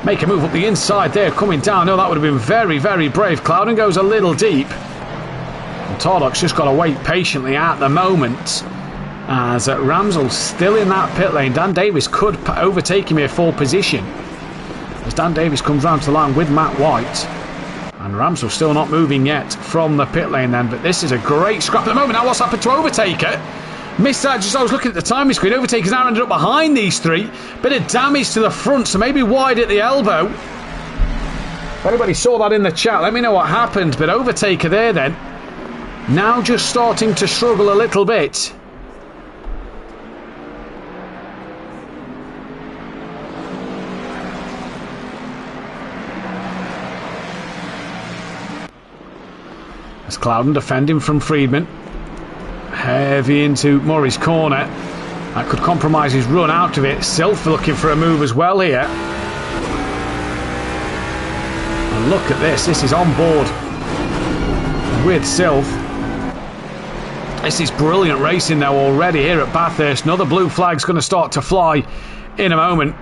make a move up the inside there, coming down. No, that would have been very, very brave. Clouden goes a little deep. And Tardock's just got to wait patiently at the moment. As Ramsel's still in that pit lane. Dan Davis could overtake him here full position. As Dan Davis comes round to the line with Matt White. And Ramsel's still not moving yet from the pit lane then. But this is a great scrap at the moment. Now what's happened to Overtaker? Missed that, just I was looking at the timing screen. Overtaker's now ended up behind these 3. Bit of damage to the front, so maybe wide at the elbow. If anybody saw that in the chat, let me know what happened. But Overtaker there then, now just starting to struggle a little bit. As Clouden defending from Freedman. Heavy into Murray's corner. That could compromise his run out of it. Sylph looking for a move as well here. And look at this. This is on board with Sylph. This is brilliant racing though already here at Bathurst. Another blue flag's going to start to fly in a moment.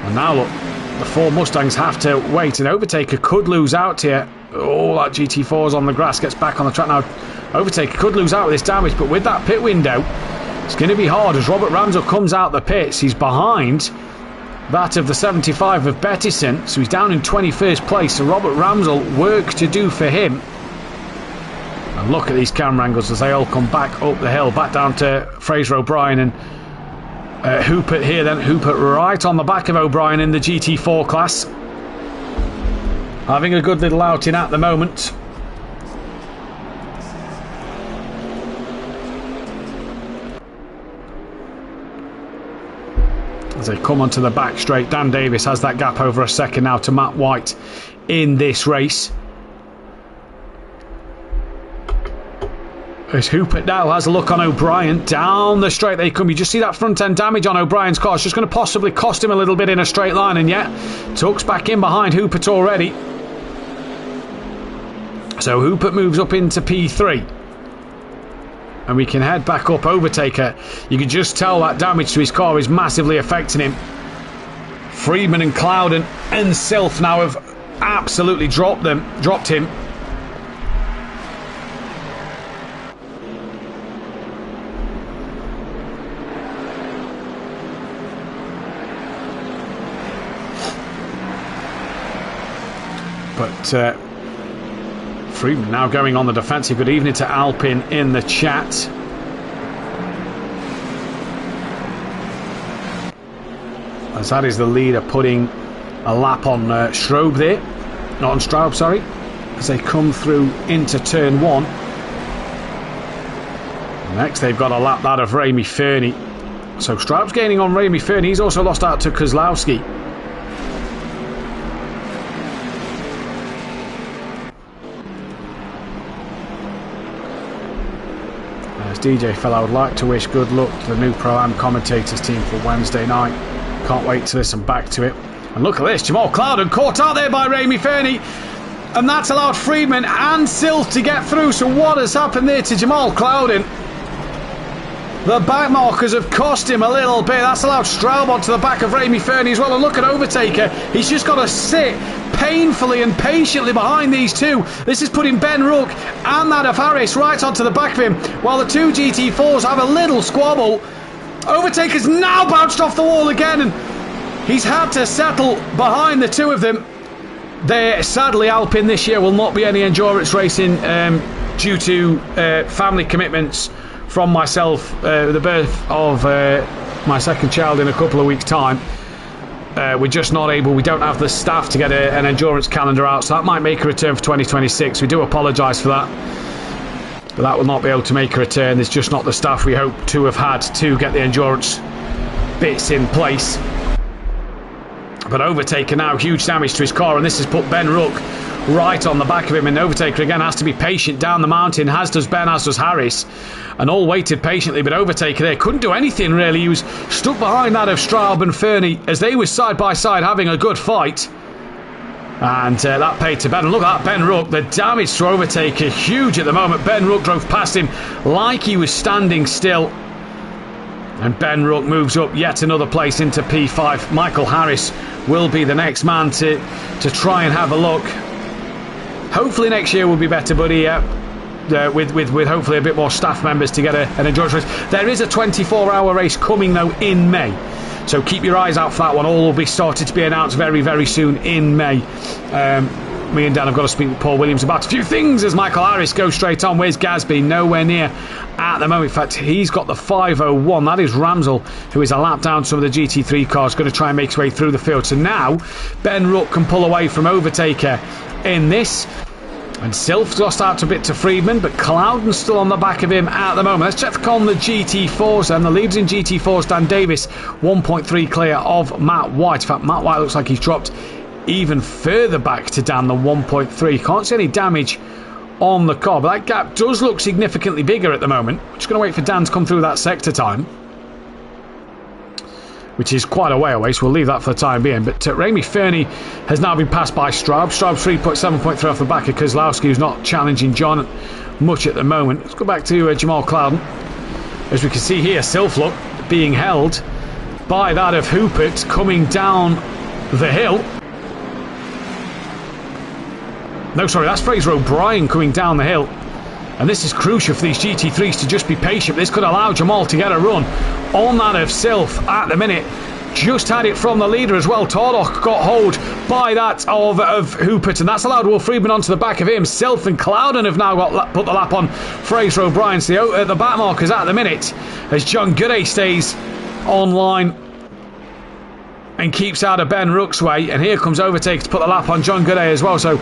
And now look, the 4 Mustangs have to wait, and Overtaker could lose out here. Oh, that GT4's on the grass, gets back on the track now. Overtaker could lose out with this damage, but with that pit window, it's going to be hard as Robert Ramsell comes out the pits. He's behind that of the 75 of Bettison, so he's down in 21st place. So Robert Ramsell, work to do for him. And look at these camera angles as they all come back up the hill, back down to Fraser O'Brien and Hoopert here then. Hoopert right on the back of O'Brien in the GT4 class. Having a good little outing at the moment. As they come onto the back straight, Dan Davis has that gap over a second now to Matt White in this race. As Hoopert now has a look on O'Brien. Down the straight they come. You just see that front end damage on O'Brien's car. It's just going to possibly cost him a little bit in a straight line. And yet, Tuck's back in behind Hoopert already. So Hoopert moves up into P3. And we can head back up. Overtaker, you can just tell that damage to his car is massively affecting him. Freeman and Clouden and Sylph now have absolutely dropped him. But Freeman now going on the defensive. Good evening to Alpin in the chat. As that is the leader putting a lap on Straub there. Not on Straub, sorry. As they come through into turn 1. Next they've got a lap that of Ramy Fernie. So Straub's gaining on Ramy Fernie. He's also lost out to Kozlowski. DJ fella, I would like to wish good luck to the new Pro-Am commentators team for Wednesday night. Can't wait to listen back to it. And look at this, Jamal Clouden caught out there by Ramy Fernie. And that's allowed Freeman and Sylph to get through. So what has happened there to Jamal Clouden? The back markers have cost him a little bit. That's allowed Straub onto the back of Ramy Fernie as well. And look at Overtaker. He's just got to sit painfully and patiently behind these two. This is putting Ben Rook and that of Harris right onto the back of him, while the two GT4s have a little squabble. Overtaker's now bounced off the wall again, and he's had to settle behind the two of them. Sadly, Alpine this year will not be any endurance racing due to family commitments from myself, the birth of my second child in a couple of weeks' time. we're just not able, we don't have the staff to get an endurance calendar out, so that might make a return for 2026. We do apologise for that, but that will not be able to make a return. There's just not the staff we hope to have had to get the endurance bits in place. But Overtaker now, huge damage to his car, and this has put Ben Rook right on the back of him, and Overtaker again has to be patient down the mountain, as does Ben, as does Harris, and all waited patiently, but Overtaker there couldn't do anything really. He was stuck behind that of Straub and Fernie as they were side by side having a good fight, and that paid to Ben. And look at that, Ben Rook, the damage to Overtaker huge at the moment. Ben Rook drove past him like he was standing still, and Ben Rook moves up yet another place into P5. Michael Harris will be the next man to try and have a look. Hopefully next year will be better, buddy. With hopefully a bit more staff members to get an endurance race. There is a 24-hour race coming though in May, so keep your eyes out for that one. All will be started to be announced very, very soon in May. Me and Dan have got to speak with Paul Williams about a few things as Michael Harris goes straight on. Where's Gasby? Nowhere near at the moment. In fact, he's got the 5:01. That is Ramsell, who is a lap down some of the GT3 cars, going to try and make his way through the field. So now Ben Rook can pull away from Overtaker in this. And Silph's lost out a bit to Friedman, but Cloudon's still on the back of him at the moment. Let's check on the GT4s, and the leaders in GT4s, Dan Davis, 1.3 clear of Matt White. In fact, Matt White looks like he's dropped even further back to Dan than 1.3. Can't see any damage on the car, but that gap does look significantly bigger at the moment. Just going to wait for Dan to come through that sector time, which is quite a way away, so we'll leave that for the time being. But Remy Fernie has now been passed by Straub. Straub's 7.3 off the back of Kozlowski, who's not challenging John much at the moment. Let's go back to Jamal Cloudon. As we can see here, Silphlook being held by that of Hoopert coming down the hill. No, sorry, that's Fraser O'Brien coming down the hill. And this is crucial for these GT3s to just be patient. This could allow Jamal to get a run on that of Silph at the minute. Just had it from the leader as well. Tordock got hold by that of Hoopert, and that's allowed Will Friedman onto the back of him. Silph and Cloudon have now put the lap on Fraser O'Brien. So the back markers at the minute as John Gooday stays online and keeps out of Ben Rook's way. And here comes Overtaker to put the lap on John Gooday as well. So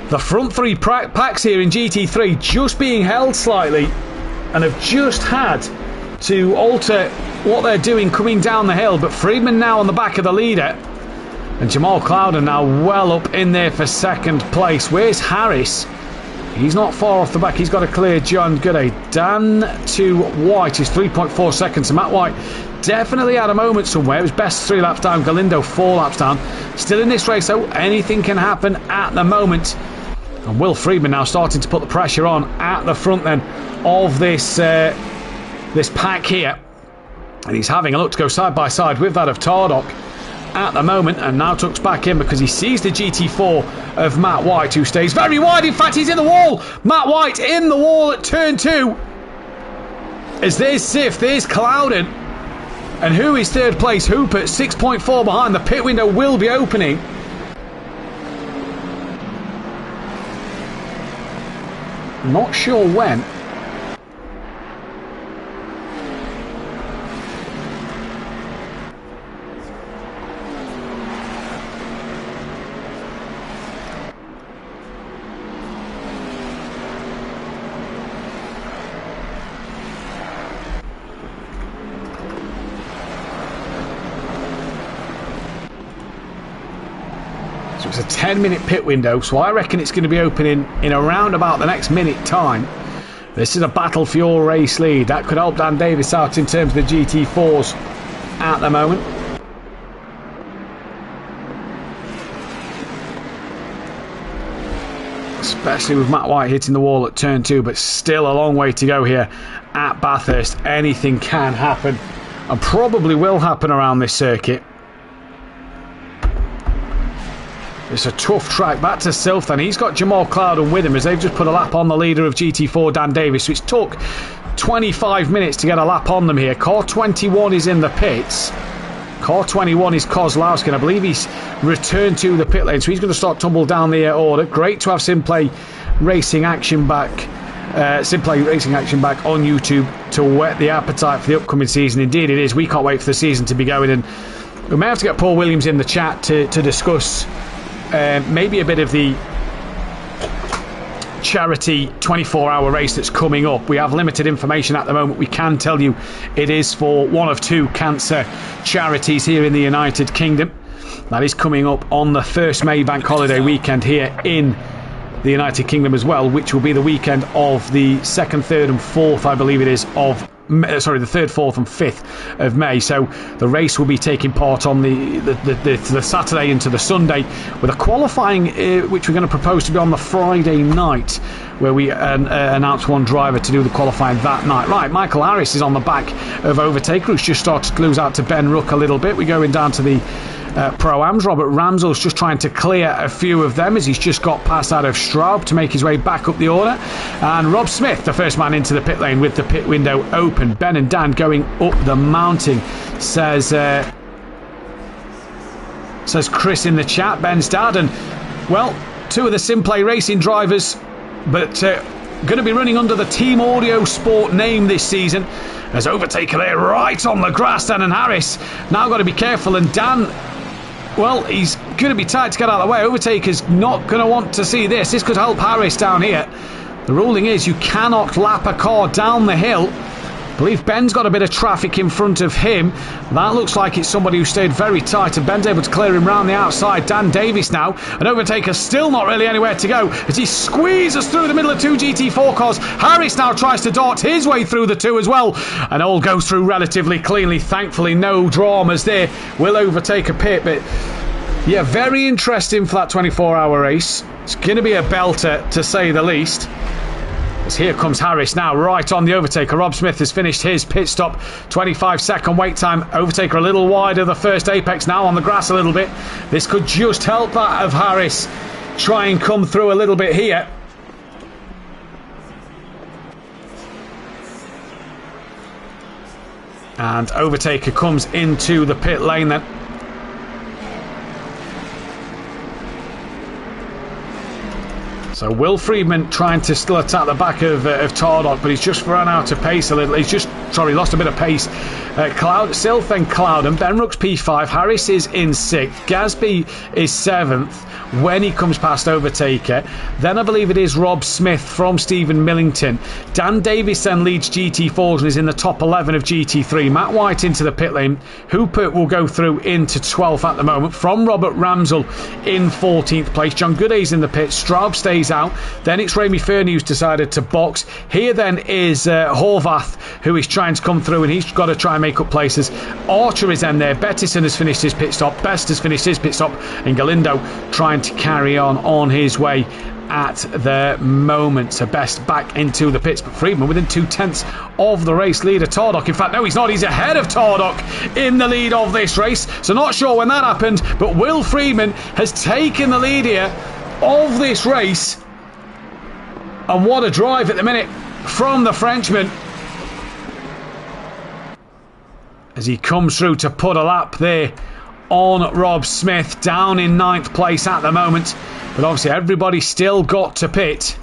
the front three packs here in GT3 just being held slightly and have just had to alter what they're doing coming down the hill. But Friedman now on the back of the leader, and Jamal Cloudon now well up in there for second place. Where's Harris? He's not far off the back. He's got to clear John Gooday. Dan to White is 3.4 seconds. So Matt White definitely had a moment somewhere. It was best 3 laps down. Galindo 4 laps down. Still in this race though. Anything can happen at the moment. And Will Friedman now starting to put the pressure on at the front then of this this pack here. And he's having a look to go side by side with that of Tardock at the moment, and now tucks back in because he sees the GT4 of Matt White, who stays very wide. In fact, he's in the wall. Matt White in the wall at turn 2. As there's Sif, there's Cloudon. And who is third place? Hooper, 6.4 behind. The pit window will be opening. Not sure when. So it's a 10-minute pit window, so I reckon it's going to be opening in around about the next minute time. This is a battle for your race lead. That could help Dan Davis out in terms of the GT4s at the moment. Especially with Matt White hitting the wall at turn 2, but still a long way to go here at Bathurst. Anything can happen, and probably will happen around this circuit. It's a tough track. Back to Silph, and he's got Jamal Cloudon with him as they've just put a lap on the leader of GT4, Dan Davis. So it's took 25 minutes to get a lap on them here. Car 21 is in the pits. Car 21 is Kozlowski, and I believe he's returned to the pit lane, so he's going to start tumble down the order. Great to have Simplay Racing Action back. Simplay Racing Action back on YouTube to whet the appetite for the upcoming season. Indeed it is. We can't wait for the season to be going, and We may have to get Paul Williams in the chat to discuss maybe a bit of the charity 24-hour race that's coming up. We have limited information at the moment. We can tell you it is for one of two cancer charities here in the United Kingdom. That is coming up on the first May bank holiday weekend here in the United Kingdom as well, which will be the weekend of the 2nd, 3rd and 4th, I believe it is, of the 3rd, 4th and 5th of May. So the race will be taking part on the Saturday into the Sunday, with a qualifying which we're going to propose to be on the Friday night, where we announce one driver to do the qualifying that night. Right, Michael Harris is on the back of Overtaker, who's just started to lose out to Ben Rook a little bit. We're going down to the Pro-Ams. Robert Ramsell's just trying to clear a few of them as he's just got past out of Straub to make his way back up the order. And Rob Smith, the first man into the pit lane with the pit window open. Ben and Dan going up the mountain, says Chris in the chat, Ben's dad. And, well, two of the Simplay Racing drivers, but going to be running under the Team Audio Sport name this season. As Overtaker there right on the grass, Dan and Harris. Now got to be careful, and Dan, well, he's going to be tight to get out of the way. Overtaker's not going to want to see this. This could help Harris down here. The ruling is you cannot lap a car down the hill. I believe Ben's got a bit of traffic in front of him. That looks like it's somebody who stayed very tight, and Ben's able to clear him round the outside. Dan Davis now, and Overtaker still not really anywhere to go as he squeezes through the middle of two GT4 cars. Harris now tries to dart his way through the two as well, and all goes through relatively cleanly. Thankfully, no dramas there. Will Overtaker pit, but yeah, very interesting for that 24-hour race. It's going to be a belter, to say the least. As here comes Harris now, right on the Overtaker. Rob Smith has finished his pit stop. 25-second wait time. Overtaker a little wide of the first apex, now on the grass a little bit. This could just help that of Harris try and come through a little bit here. And Overtaker comes into the pit lane then. So Will Friedman trying to still attack the back of Tardot, but he's just run out of pace a little. He's just, lost a bit of pace. Sylph and Clouden. Ben Rook's P5. Harris is in 6th. Gasby is 7th when he comes past Overtaker. Then I believe it is Rob Smith from Stephen Millington. Dan Davis then leads GT4 and is in the top 11 of GT3. Matt White into the pit lane. Hooper will go through into 12th at the moment from Robert Ramsell in 14th place. John Gooday's in the pit. Straub stays out. Then it's Remy Fernie who's decided to box. Here then is Horvath, who is trying to come through, and he's got to try and make up places. Archer is then there. Bettison has finished his pit stop. Best has finished his pit stop, and Galindo trying to carry on his way at the moment. So Best back into the pits, but Friedman within 2/10 of the race leader Tardok. In fact, no, he's not. He's ahead of Tardok in the lead of this race. So not sure when that happened, but Will Friedman has taken the lead here of this race. And what a drive at the minute from the Frenchman as he comes through to put a lap there on Rob Smith, down in 9th place at the moment. But obviously everybody still got to pit.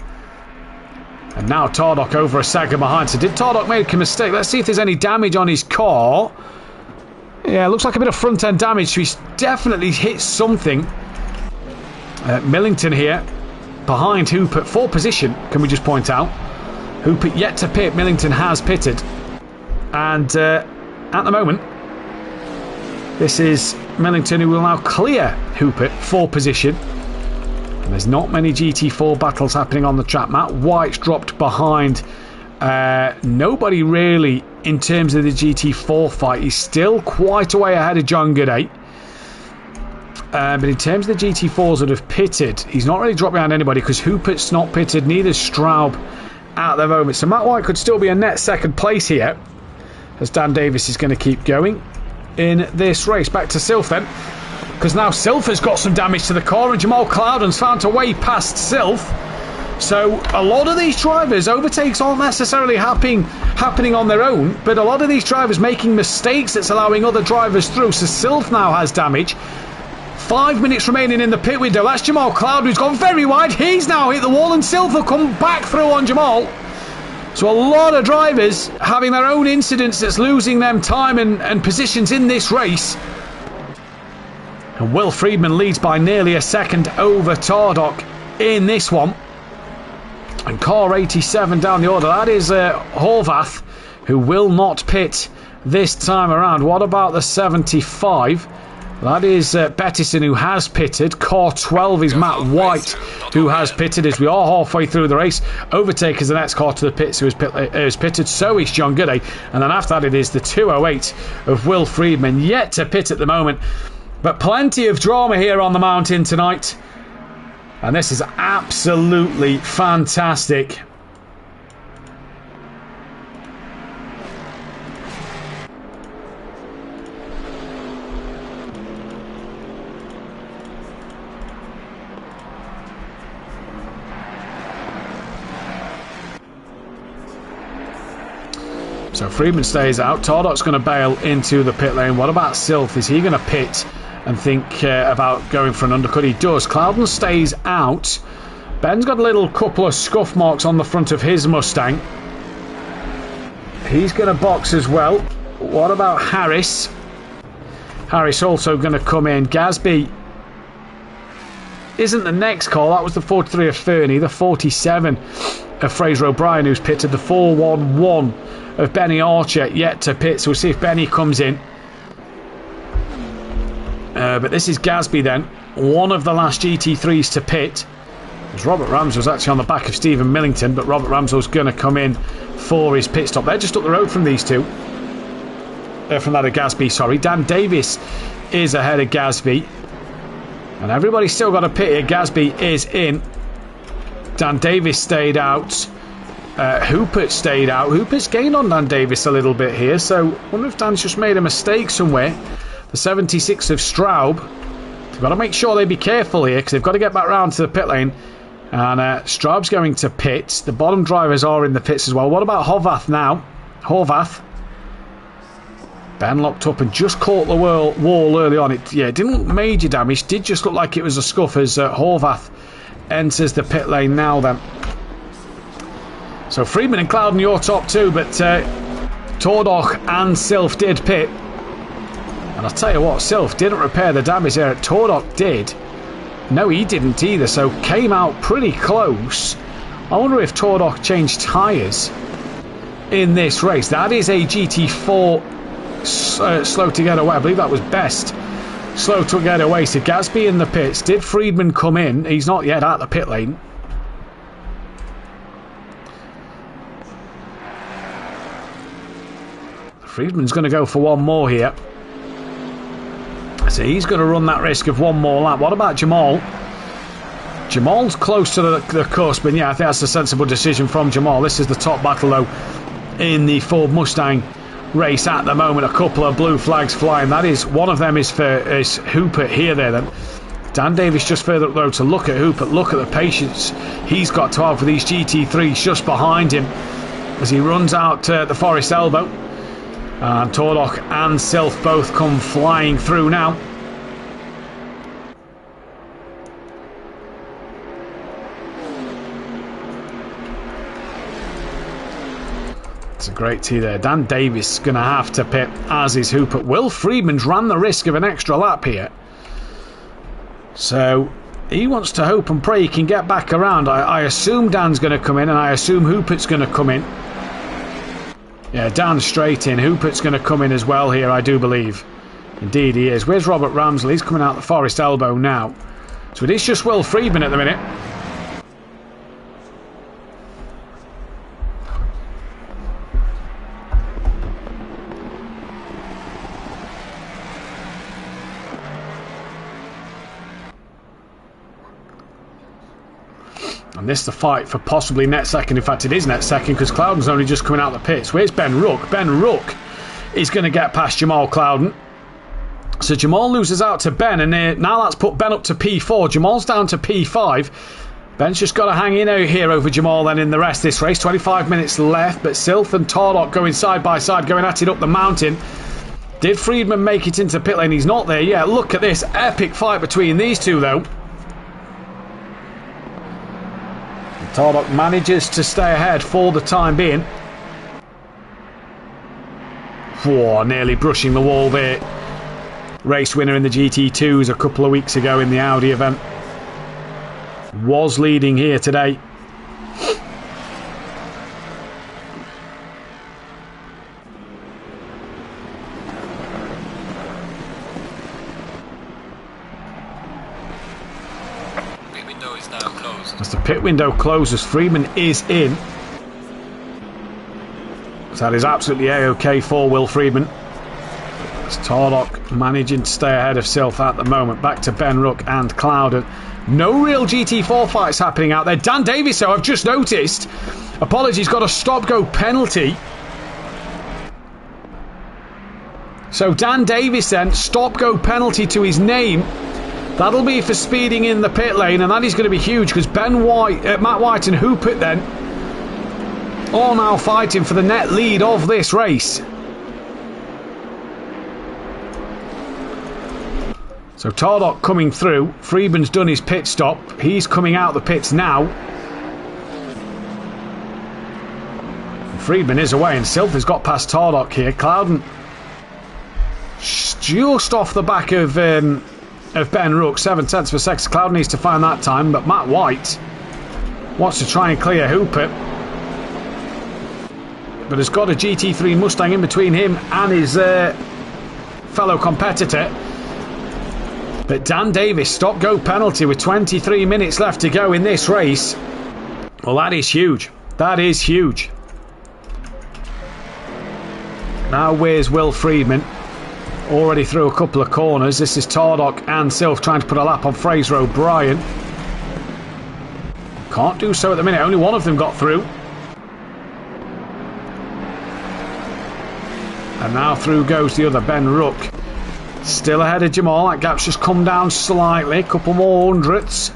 And now Tardok over a second behind. So did Tardok make a mistake? Let's see if there's any damage on his car. Yeah, looks like a bit of front end damage. So he's definitely hit something. Millington here behind Hooper for position, can we just point out. Hooper yet to pit. Millington has pitted, and at the moment this is Millington who will now clear Hooper for position. And there's not many GT4 battles happening on the track. Matt White's dropped behind. Nobody really in terms of the GT4 fight. He's still quite a way ahead of John Gooday. But in terms of the GT4s that have pitted, he's not really dropped behind anybody because Hooper's not pitted, neither Straub at the moment. So Matt White could still be a net second place here, as Dan Davis is going to keep going in this race. Back to Sylph then, because now Sylph has got some damage to the car, and Jamal Clouden's found a way past Sylph. So a lot of these drivers, overtakes aren't necessarily happening on their own, but a lot of these drivers making mistakes that's allowing other drivers through. So Sylph now has damage. 5 minutes remaining in the pit window. That's Jamal Cloud, who's gone very wide. He's now hit the wall, and Sylph will come back through on Jamal. So a lot of drivers having their own incidents that's losing them time and positions in this race. And Will Friedman leads by nearly a second over Tardok in this one. And car 87 down the order. That is Horvath, who will not pit this time around. What about the 75? That is Bettison, who has pitted. Car 12 is Matt White, who has pitted as we are halfway through the race. Overtake is the next car to the pits who has pitted. So is John Gooday. And then after that it is the 208 of Will Friedman, yet to pit at the moment. But plenty of drama here on the mountain tonight. And this is absolutely fantastic. So Friedman stays out. Tardok's going to bail into the pit lane. What about Silf? Is he going to pit and think about going for an undercut? He does. Clouden stays out. Ben's got a little couple of scuff marks on the front of his Mustang. He's going to box as well. What about Harris? Harris also going to come in. Gasby isn't the next call. That was the 43 of Fernie. The 47 of Fraser O'Brien, who's pitted. The 411 of Benny Archer yet to pit. So we'll see if Benny comes in. But this is Gasby then, one of the last GT3s to pit. As Robert Ramsey was actually on the back of Stephen Millington, but Robert Ramsey's going to come in for his pit stop. They're just up the road from these two. From that of Gasby, sorry. Dan Davis is ahead of Gasby. And everybody's still got a pit here. Gasby is in. Dan Davis stayed out. Hoopert stayed out. Hoopert's gained on Dan Davis a little bit here, so I wonder if Dan's just made a mistake somewhere. The 76 of Straub. They've got to make sure they be careful here because they've got to get back round to the pit lane. And Straub's going to pit. The bottom drivers are in the pits as well. What about Horvath now? Horvath. Ben locked up and just caught the wall early on. It didn't look major damage. Did just look like it was a scuff as Horvath enters the pit lane now then. So Friedman and Clouden, you're top two, but Tordok and Silf did pit. And I'll tell you what, Silf didn't repair the damage there. Tordok did. No, he didn't either, so came out pretty close. I wonder if Tordok changed tyres in this race. That is a GT4 slow to get away. I believe that was best. Slow to get away. So Gasby in the pits. Did Friedman come in? He's not yet at the pit lane. Friedman's going to go for one more here. So he's going to run that risk of one more lap. What about Jamal? Jamal's close to the cusp, and yeah, I think that's a sensible decision from Jamal. This is the top battle, though, in the Ford Mustang race at the moment. A couple of blue flags flying. That is, one of them is for Hoopert here there then. Dan Davis just further up the road to look at Hoopert. Look at the patience he's got to have for these GT3s just behind him as he runs out the Forest Elbow. And Tordok and Silf both come flying through now. It's a great tee there. Dan Davis is going to have to pit, as is Hoopert. Will Friedman's ran the risk of an extra lap here. So he wants to hope and pray he can get back around. I assume Dan's going to come in, and I assume Hoopert's going to come in. Yeah, Dan straight in. Hoopert's going to come in as well here, I do believe. Indeed he is. Where's Robert Ramsley? He's coming out the Forest Elbow now. So it is just Will Friedman at the minute. And this is the fight for possibly net second. In fact, it is net second because Clouden's only just coming out of the pits. Where's Ben Rook? Ben Rook is going to get past Jamal Clouden. So Jamal loses out to Ben, and now that's put Ben up to P4. Jamal's down to P5. Ben's just got to hang in out here over Jamal then in the rest of this race. 25 minutes left, but Silf and Tardok going side by side, going at it up the mountain. Did Friedman make it into pit lane? He's not there yet. Look at this epic fight between these two, though. Tardok manages to stay ahead for the time being. Whoa, nearly brushing the wall there. race winner in the GT2s a couple of weeks ago in the Audi event, was leading here today. Pit window is now closed. As the pit window closes, Freeman is in. So that is absolutely A-OK for Will Freeman. As Tardock managing to stay ahead of Silf at the moment. Back to Ben Rook and Clouden. No real GT4 fights happening out there. Dan Davis, though, I've just noticed. Apologies, got a stop-go penalty. So Dan Davis then, stop-go penalty to his name. That'll be for speeding in the pit lane, and that is going to be huge because Matt White and Hooper then all now fighting for the net lead of this race. So Tardock coming through. Freeman's done his pit stop. He's coming out the pits now. Freeman is away, and Silf has got past Tardock here. Clouden just off the back of Ben Rook, 7/10 of a second. Clouden needs to find that time, but Matt White wants to try and clear Hooper, but has got a GT3 Mustang in between him and his fellow competitor. But Dan Davis, stop-go penalty with 23 minutes left to go in this race. Well, that is huge. That is huge. Now where's Will Freeman? Already through a couple of corners. This is Tardock and Silf trying to put a lap on Fraser O'Brien. Can't do so at the minute. Only one of them got through. And now through goes the other, Ben Rook. Still ahead of Jamal. That gap's just come down slightly. A couple more hundredths.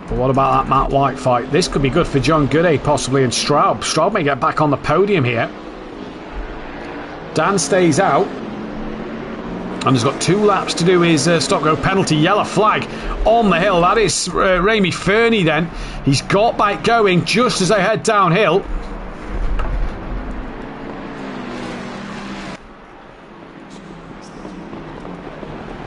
But what about that Matt White fight? This could be good for John Gooday possibly, and Straub. Straub may get back on the podium here. Dan stays out and has got 2 laps to do his stop-go penalty. Yellow flag on the hill. That is Ramy Fernie then. He's got back going just as they head downhill.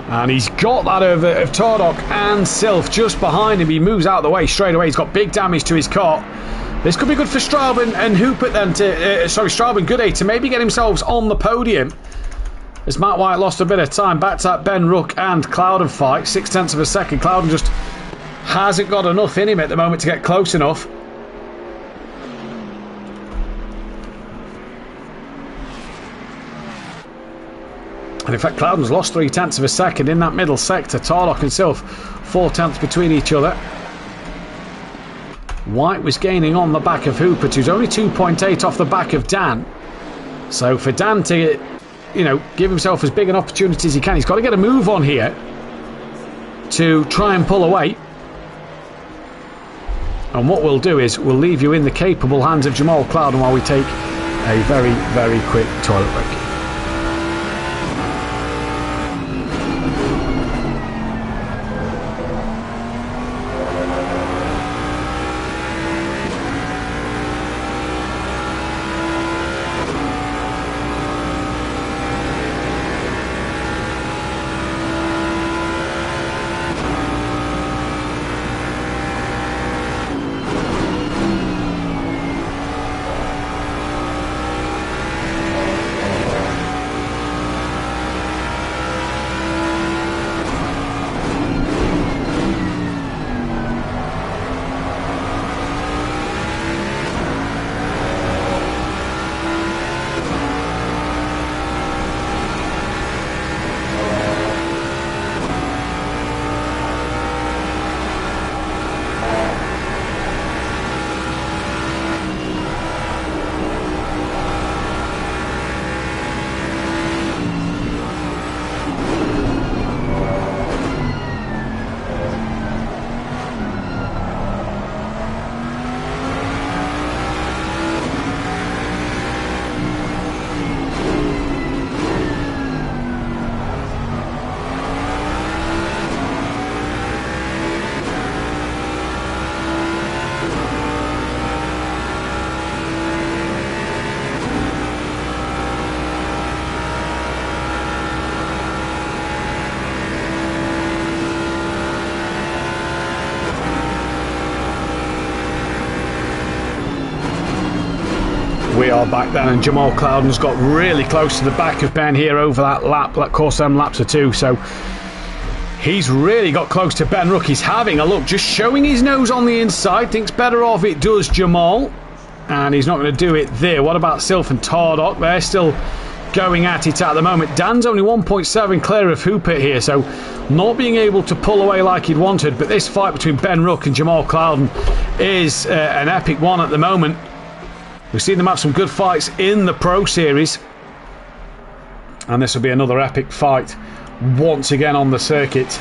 And he's got that of Tardock and Silf just behind him. He moves out of the way straight away. He's got big damage to his car. This could be good for Straub and Hooper then Straub and Gooday to maybe get themselves on the podium. As Matt White lost a bit of time. Back to that Ben Rook and Clouden fight. 0.6 of a second. Clouden just hasn't got enough in him at the moment to get close enough. And in fact, Clouden's lost 0.3 of a second in that middle sector. Tardock and Silf 0.4 between each other. White was gaining on the back of Hooper, who's only 2.8 off the back of Dan. So for Dan to, give himself as big an opportunity as he can, he's got to get a move on here to try and pull away. And what we'll do is we'll leave you in the capable hands of Jamal Clouden while we take a very, very quick toilet break. yard back then, and Jamal Cloudon's got really close to the back of Ben here over that course, them laps or two. So he's really got close to Ben Rook. He's having a look, just showing his nose on the inside. Thinks better of it does Jamal, and he's not going to do it there. What about Sylph and Tardock? They're still going at it at the moment. Dan's only 1.7 clear of Hoopit here, so not being able to pull away like he'd wanted. But this fight between Ben Rook and Jamal Cloudon is an epic one at the moment. We've seen them have some good fights in the Pro Series, and this will be another epic fight once again on the circuit.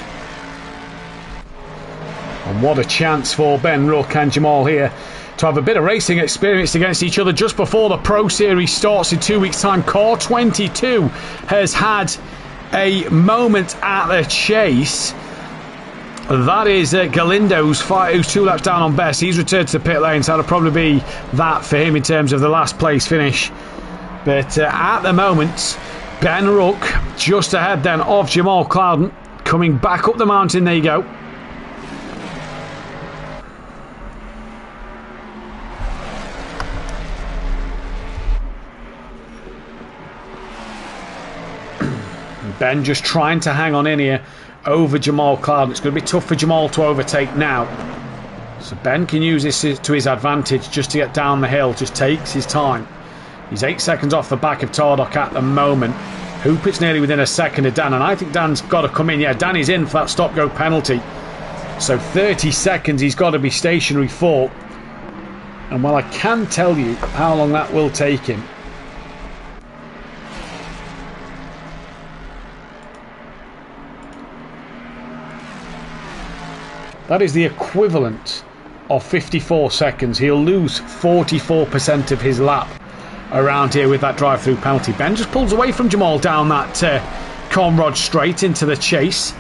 And what a chance for Ben Rook and Jamal here to have a bit of racing experience against each other just before the Pro Series starts in 2 weeks' time. Car 22 has had a moment at the chase. That is Galindo's fight, who's 2 laps down on best. He's returned to the pit lane, so that'll probably be that for him in terms of the last place finish. But at the moment, Ben Rook just ahead then of Jamal Cloudon, coming back up the mountain. There you go. Ben just trying to hang on in here over Jamal Cloudon. It's going to be tough for Jamal to overtake now. So Ben can use this to his advantage just to get down the hill. Just takes his time. He's 8 seconds off the back of Tardock at the moment. Hoopit's nearly within a second of Dan, and I think Dan's got to come in. Yeah, Danny's in for that stop-go penalty. So 30 seconds he's got to be stationary for. And well, I can tell you how long that will take him. That is the equivalent of 54 seconds. He'll lose 44% of his lap around here with that drive-through penalty. Ben just pulls away from Jamal down that Conrod straight into the chase.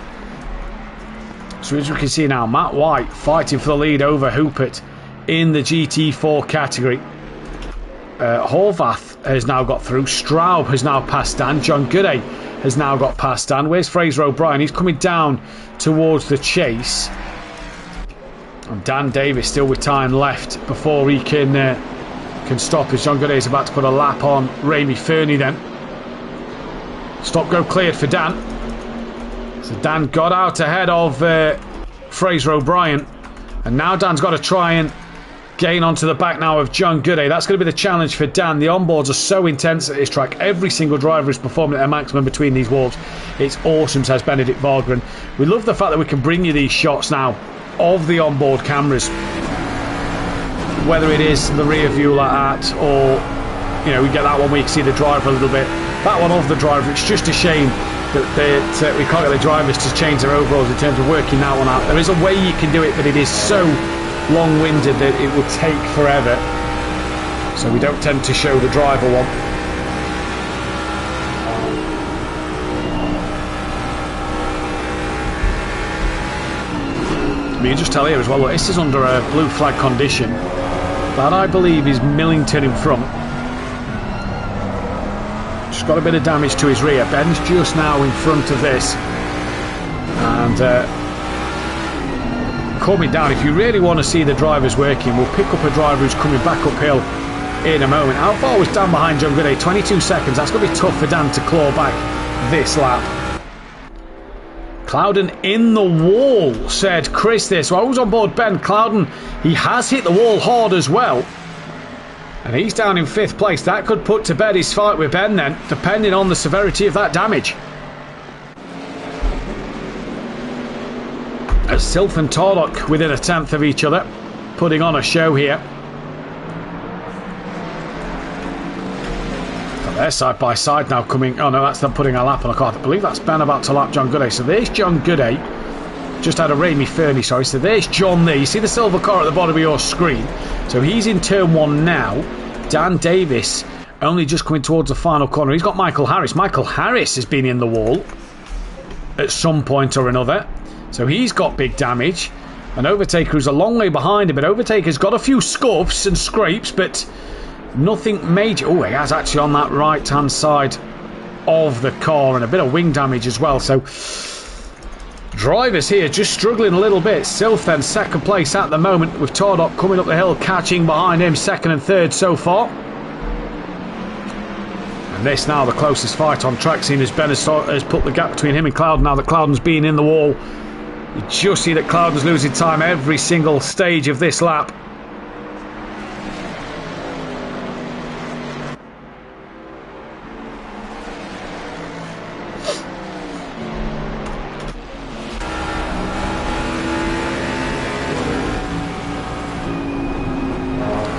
So as we can see now, Matt White fighting for the lead over Hoopit in the GT4 category. Horvath has now got through. Straub has now passed Dan. John Gooday has now got past Dan. Where's Fraser O'Brien? He's coming down towards the chase. And Dan Davis still with time left before he can stop, as John Gooday is about to put a lap on Raimi Fernie then. Stop go cleared for Dan. So Dan got out ahead of Fraser O'Brien, and now Dan's got to try and gain onto the back now of John Gooday. That's going to be the challenge for Dan. The onboards are so intense at this track. Every single driver is performing at their maximum between these walls. It's awesome, says Benedict Vargren. We love the fact that we can bring you these shots now of the onboard cameras, whether it is the rear view like that, or we get that one where you can see the driver a little bit, that one of the driver. It's just a shame that we can't get the drivers to change their overalls in terms of working that one out. There is a way you can do it, but it is so long-winded that it will take forever, so we don't tend to show the driver one. You can just tell here as well, look, this is under a blue flag condition. That, I believe, is Millington in front. Just got a bit of damage to his rear. Ben's just now in front of this. And calm it down. If you really want to see the drivers working, we'll pick up a driver who's coming back uphill in a moment. How far was Dan behind John Gooday? 22 seconds. That's going to be tough for Dan to claw back this lap. Cloudon in the wall, said Chris this. So I was on board Ben. Cloudon, he has hit the wall hard as well. And he's down in 5th place. That could put to bed his fight with Ben then, depending on the severity of that damage. As Sylph and Tardock within a 10th of each other, putting on a show here. They're side by side now coming. Oh no, that's them putting a lap on a car. I believe that's Ben about to lap John Gooday. So there's John Gooday. Just had a Raimi Fernie, sorry. So there's John there. You see the silver car at the bottom of your screen. So he's in turn 1 now. Dan Davis only just coming towards the final corner. He's got Michael Harris. Michael Harris has been in the wall at some point or another. So he's got big damage. And Overtaker who's a long way behind him. But Overtaker's got a few scuffs and scrapes, but nothing major. Oh, he has actually on that right-hand side of the car, and a bit of wing damage as well. So drivers here just struggling a little bit. Sylph then 2nd place at the moment, with Tardock coming up the hill, catching behind him 2nd and 3rd so far. And this now the closest fight on track, seeing as Ben has put the gap between him and Clouden. Now that Clouden's been in the wall, you just see that Clouden's losing time every single stage of this lap.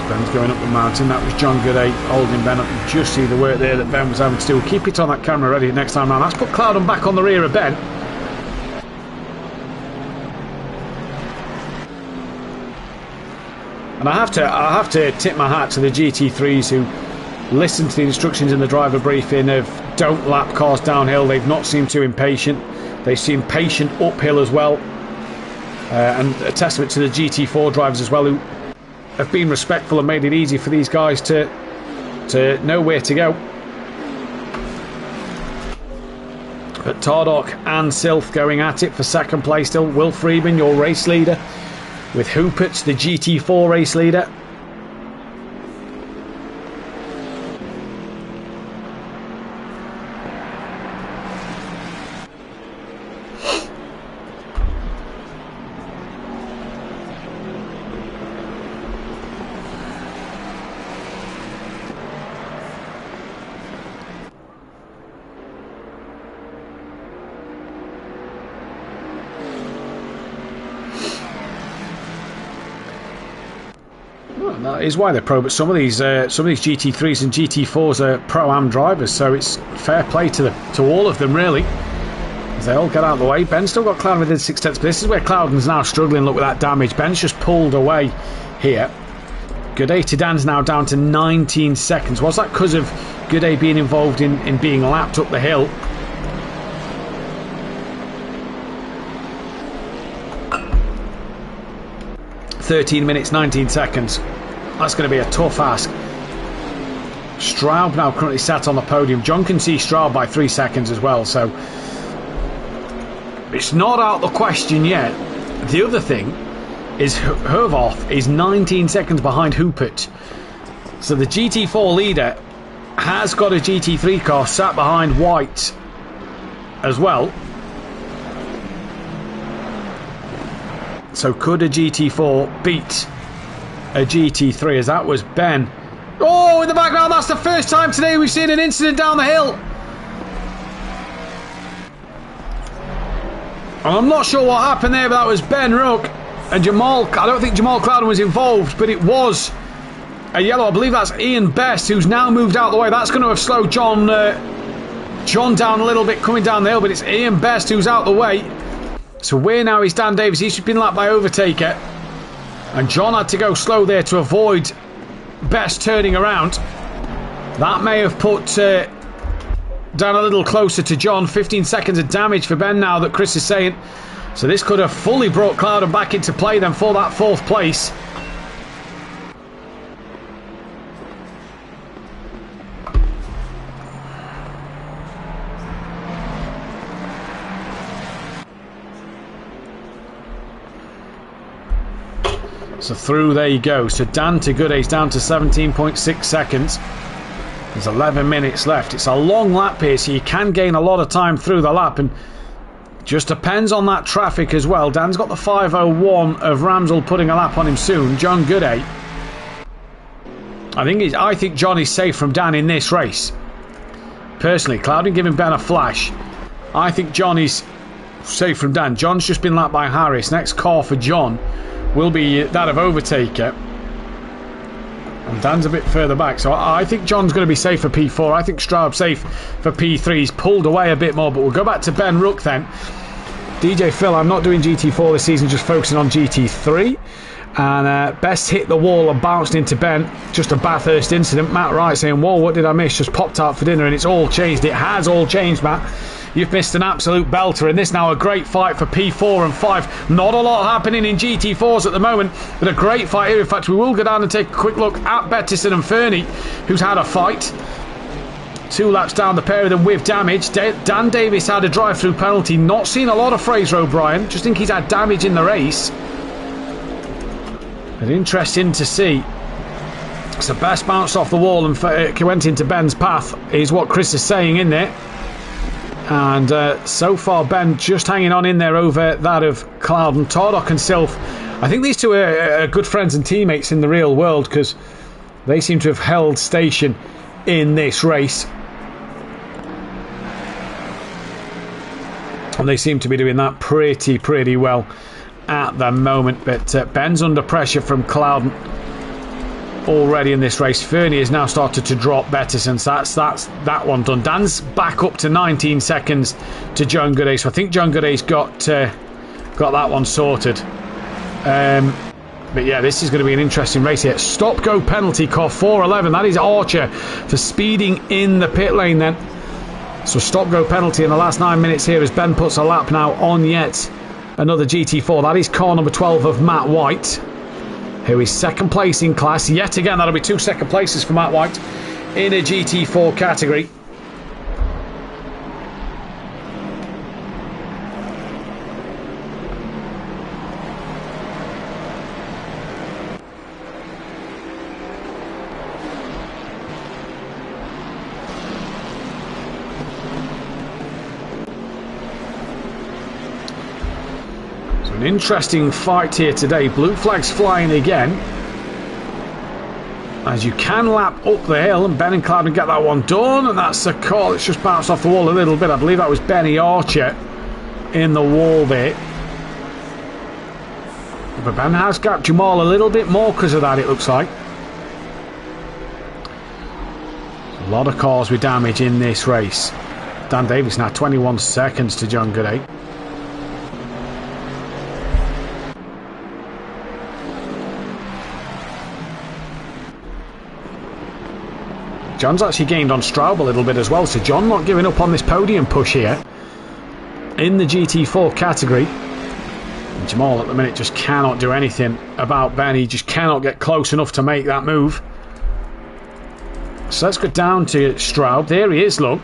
Ben's going up the mountain. That was John Gooday holding Ben up. You just see the work there that Ben was having to do. Keep it on that camera ready next time round. That's put Clouden back on the rear of Ben. And I have to tip my hat to the GT3s who listen to the instructions in the driver briefing of don't lap cars downhill. They've not seemed too impatient. They seem patient uphill as well. And a testament to the GT4 drivers as well, who have been respectful and made it easy for these guys to know where to go. But Tardok and Sylph going at it for second place still. Will Freeman, your race leader, with Hupert, the GT4 race leader. That is why they're pro, but some of these GT3s and GT4s are pro-am drivers, so it's fair play to all of them really, as they all get out of the way. Ben's still got Clouden within 6 tenths, but this is where Clouden's now struggling. Look with that damage. Ben's just pulled away here. Gooday to Dan's now down to 19 seconds. Was that because of Gooday being involved in being lapped up the hill? "13 minutes 19 seconds. That's going to be a tough ask. Straub now currently sat on the podium. John can see Straub by 3 seconds as well, so it's not out of the question yet. The other thing is Hervoth is 19 seconds behind Hupert. So the GT4 leader has got a GT3 car sat behind White as well. So could a GT4 beat a GT3, as that was Ben. Oh, in the background, that's the first time today we've seen an incident down the hill. And I'm not sure what happened there, but that was Ben Rook and Jamal. I don't think Jamal Clouden was involved, but it was a yellow. I believe that's Ian Best, who's now moved out of the way. That's going to have slowed John down a little bit coming down the hill, but it's Ian Best who's out of the way. So where now is Dan Davis? He's been lapped by Overtaker. And John had to go slow there to avoid Best turning around. That may have put Dan a little closer to John. 15 seconds of damage for Ben now that Chris is saying. So this could have fully brought Clouden back into play then for that 4th place. So through there you go. So Dan to Gooday's down to 17.6 seconds. There's 11 minutes left. It's a long lap here, so you can gain a lot of time through the lap, and just depends on that traffic as well. Dan's got the 5:01 of Ramsell putting a lap on him soon. John Gooday. I think John is safe from Dan in this race. Personally, Clouden giving Ben a flash. I think John is safe from Dan. John's just been lapped by Harris. Next car for John will be that of Overtaker. And Dan's a bit further back, so I think John's going to be safe for P4. I think Straub's safe for P3. He's pulled away a bit more, but we'll go back to Ben Rook then. DJ Phil, I'm not doing GT4 this season, just focusing on GT3. And Best hit the wall and bounced into Ben. Just a Bathurst incident. Matt Wright saying, whoa, what did I miss? Just popped out for dinner and it's all changed. It has all changed, Matt. You've missed an absolute belter, and this now a great fight for P4 and 5. Not a lot happening in GT4s at the moment, but a great fight here. In fact, we will go down and take a quick look at Bettison and Fernie, who's had a fight. 2 laps down, the pair of them with damage. Dan Davis had a drive-through penalty. Not seen a lot of Fraser O'Brien. Just think he's had damage in the race. But interesting to see So best bounced off the wall and went into Ben's path is what Chris is saying in there. And so far Ben just hanging on in there over that of Clouden. Tardok and Sylph, I think these two are good friends and teammates in the real world, because they seem to have held station in this race. And they seem to be doing that pretty well at the moment. But Ben's under pressure from Clouden already in this race. Fernie has now started to drop better since that's that one done. Dan's back up to 19 seconds to John Gooday, so I think John Gooday's got that one sorted. But yeah, this is going to be an interesting race here. Stop go penalty, car 411. That is Archer for speeding in the pit lane then. So stop go penalty in the last 9 minutes here as Ben puts a lap now on yet another GT4. That is car number 12 of Matt White, who is second place in class. Yet again, that'll be 2 second places for Matt White in a GT4 category. So an interesting fight here today. Blue flag's flying again, as you can lap up the hill, and Ben and Clouden get that one done, and that's a call. It's just bounced off the wall a little bit. I believe that was Benny Archer in the wall there. But Ben has gapped Jamal a little bit more because of that, it looks like. A lot of cars with damage in this race. Dan Davis now 21 seconds to John Gooday. John's actually gained on Straub a little bit as well, so John not giving up on this podium push here in the GT4 category. And Jamal at the minute just cannot do anything about Ben. He just cannot get close enough to make that move. So let's go down to Straub. There he is, look.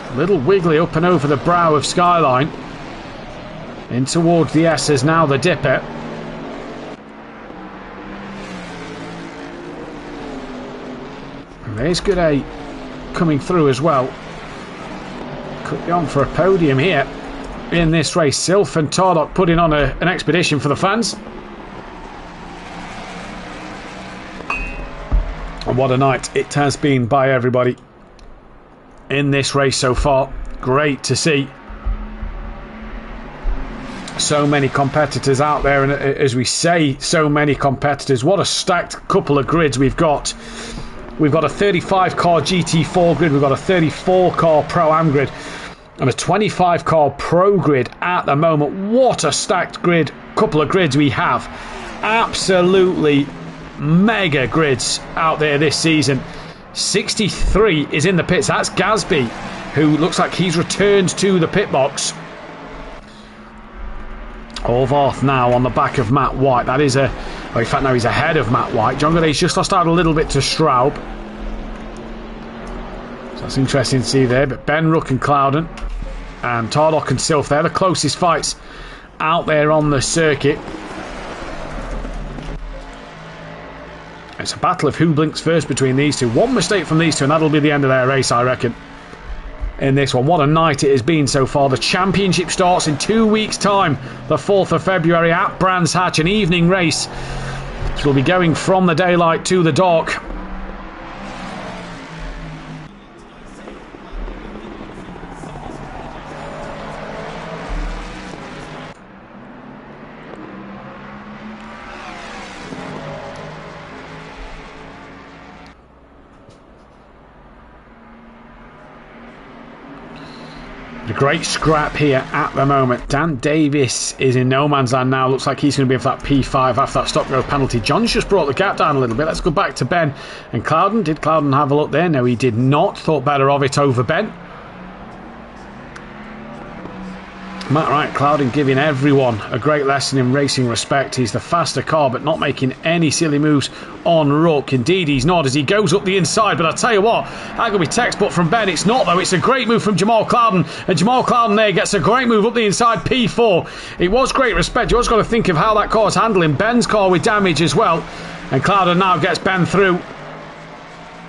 A little wiggly up and over the brow of Skyline. In towards the S's now, the Dipper. There's Gooday coming through as well. Could be on for a podium here in this race. Sylph and Tardok putting on an expedition for the fans. And what a night it has been by everybody in this race so far. Great to see so many competitors out there, and as we say, so many competitors. What a stacked couple of grids we've got. We've got a 35 car GT4 grid, we've got a 34 car Pro-Am grid, and a 25 car Pro grid at the moment. What a stacked grid, couple of grids we have. Absolutely mega grids out there this season. 63 is in the pits. That's Gasby, who looks like he's returned to the pit box. Orvarth now on the back of Matt White. That is a... Oh, in fact, no, he's ahead of Matt White. John Gooday's just lost out a little bit to Straub. So that's interesting to see there. But Ben, Rook and Clouden and Tardok and Sylph, they're the closest fights out there on the circuit. It's a battle of who blinks first between these two. One mistake from these two and that'll be the end of their race, I reckon, in this one. What a night it has been so far. The championship starts in 2 weeks' time, the 4th of February at Brands Hatch, an evening race which will be going from the daylight to the dark. A great scrap here at the moment. Dan Davis is in no man's land now. Looks like he's going to be for that P5 after that stop-go penalty. John's just brought the gap down a little bit. Let's go back to Ben and Clouden. Did Clouden have a look there? No, he did not. Thought better of it over Ben. Matt Wright, Clouden giving everyone a great lesson in racing respect. He's the faster car, but not making any silly moves on Rook. Indeed, he's not as he goes up the inside. But I tell you what, that could be textbook from Ben. It's not, though. It's a great move from Jamal Clouden. And Jamal Clouden there gets a great move up the inside, P4. It was great respect. You always got to think of how that car's handling. Ben's car with damage as well. And Clouden now gets Ben through.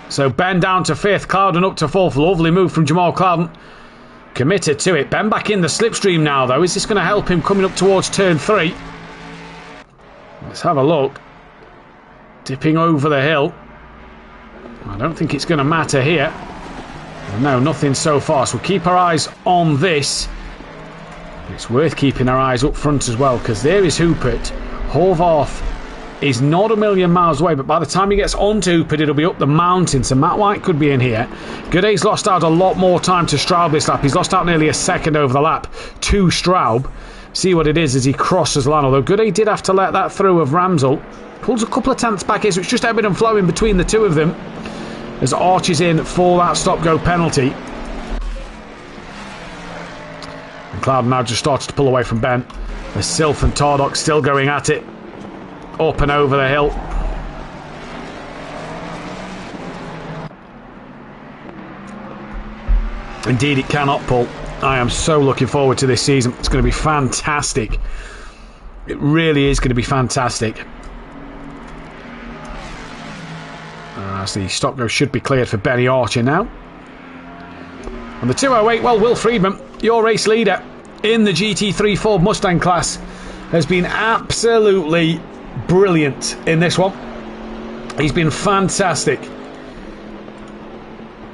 So Ben down to 5th, Clouden up to 4th. Lovely move from Jamal Clouden. Committed to it. Ben back in the slipstream now, though. Is this going to help him coming up towards turn 3? Let's have a look. Dipping over the hill. I don't think it's going to matter here. No, nothing so far. So we'll keep our eyes on this. It's worth keeping our eyes up front as well, because there is Hupert. Horvath is not a million miles away, but by the time he gets onto Hupert, it'll be up the mountain. So Matt White could be in here. Gooday's lost out a lot more time to Straub this lap. He's lost out nearly a second over the lap to Straub. See what it is as he crosses the line. Although Gooday did have to let that through of Ramsell. Pulls a couple of tenths back here, so it's just ebbing and flowing between the two of them. As Arch is in for that stop-go penalty. And Cloud now just starts to pull away from Ben. There's Sylph and Tardock still going at it. Up and over the hill. Indeed it cannot, Paul. I am so looking forward to this season. It's going to be fantastic. It really is going to be fantastic. As the stop-go should be cleared for Benny Archer now. On the 208, well, Will Friedman, your race leader in the GT3 Ford Mustang class, has been absolutely brilliant in this one. He's been fantastic.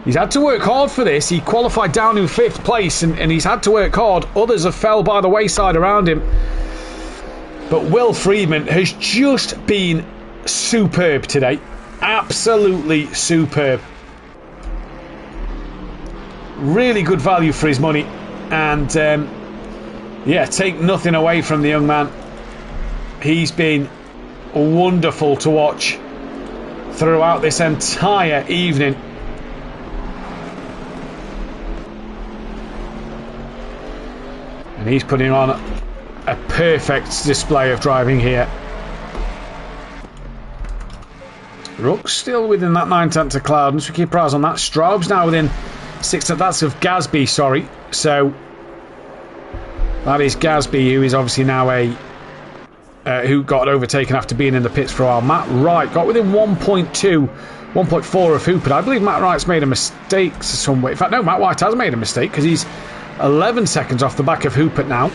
He's had to work hard for this. He qualified down in 5th place and he's had to work hard. Others have fell by the wayside around him. But Will Friedman has just been superb today. Absolutely superb. Really good value for his money. And yeah, take nothing away from the young man. He's been wonderful to watch throughout this entire evening. And he's putting on a perfect display of driving here. Rook's still within that 9 tenths of Clouden, so keep our eyes on that. Straub's now within 6 tenths. That's of Gasby, sorry. So that is Gasby, who is obviously now who got overtaken after being in the pits for a while. Matt Wright got within 1.2, 1.4 of Hupert. I believe Matt Wright's made a mistake somewhere. In fact, no, Matt White has made a mistake because he's 11 seconds off the back of Hupert now.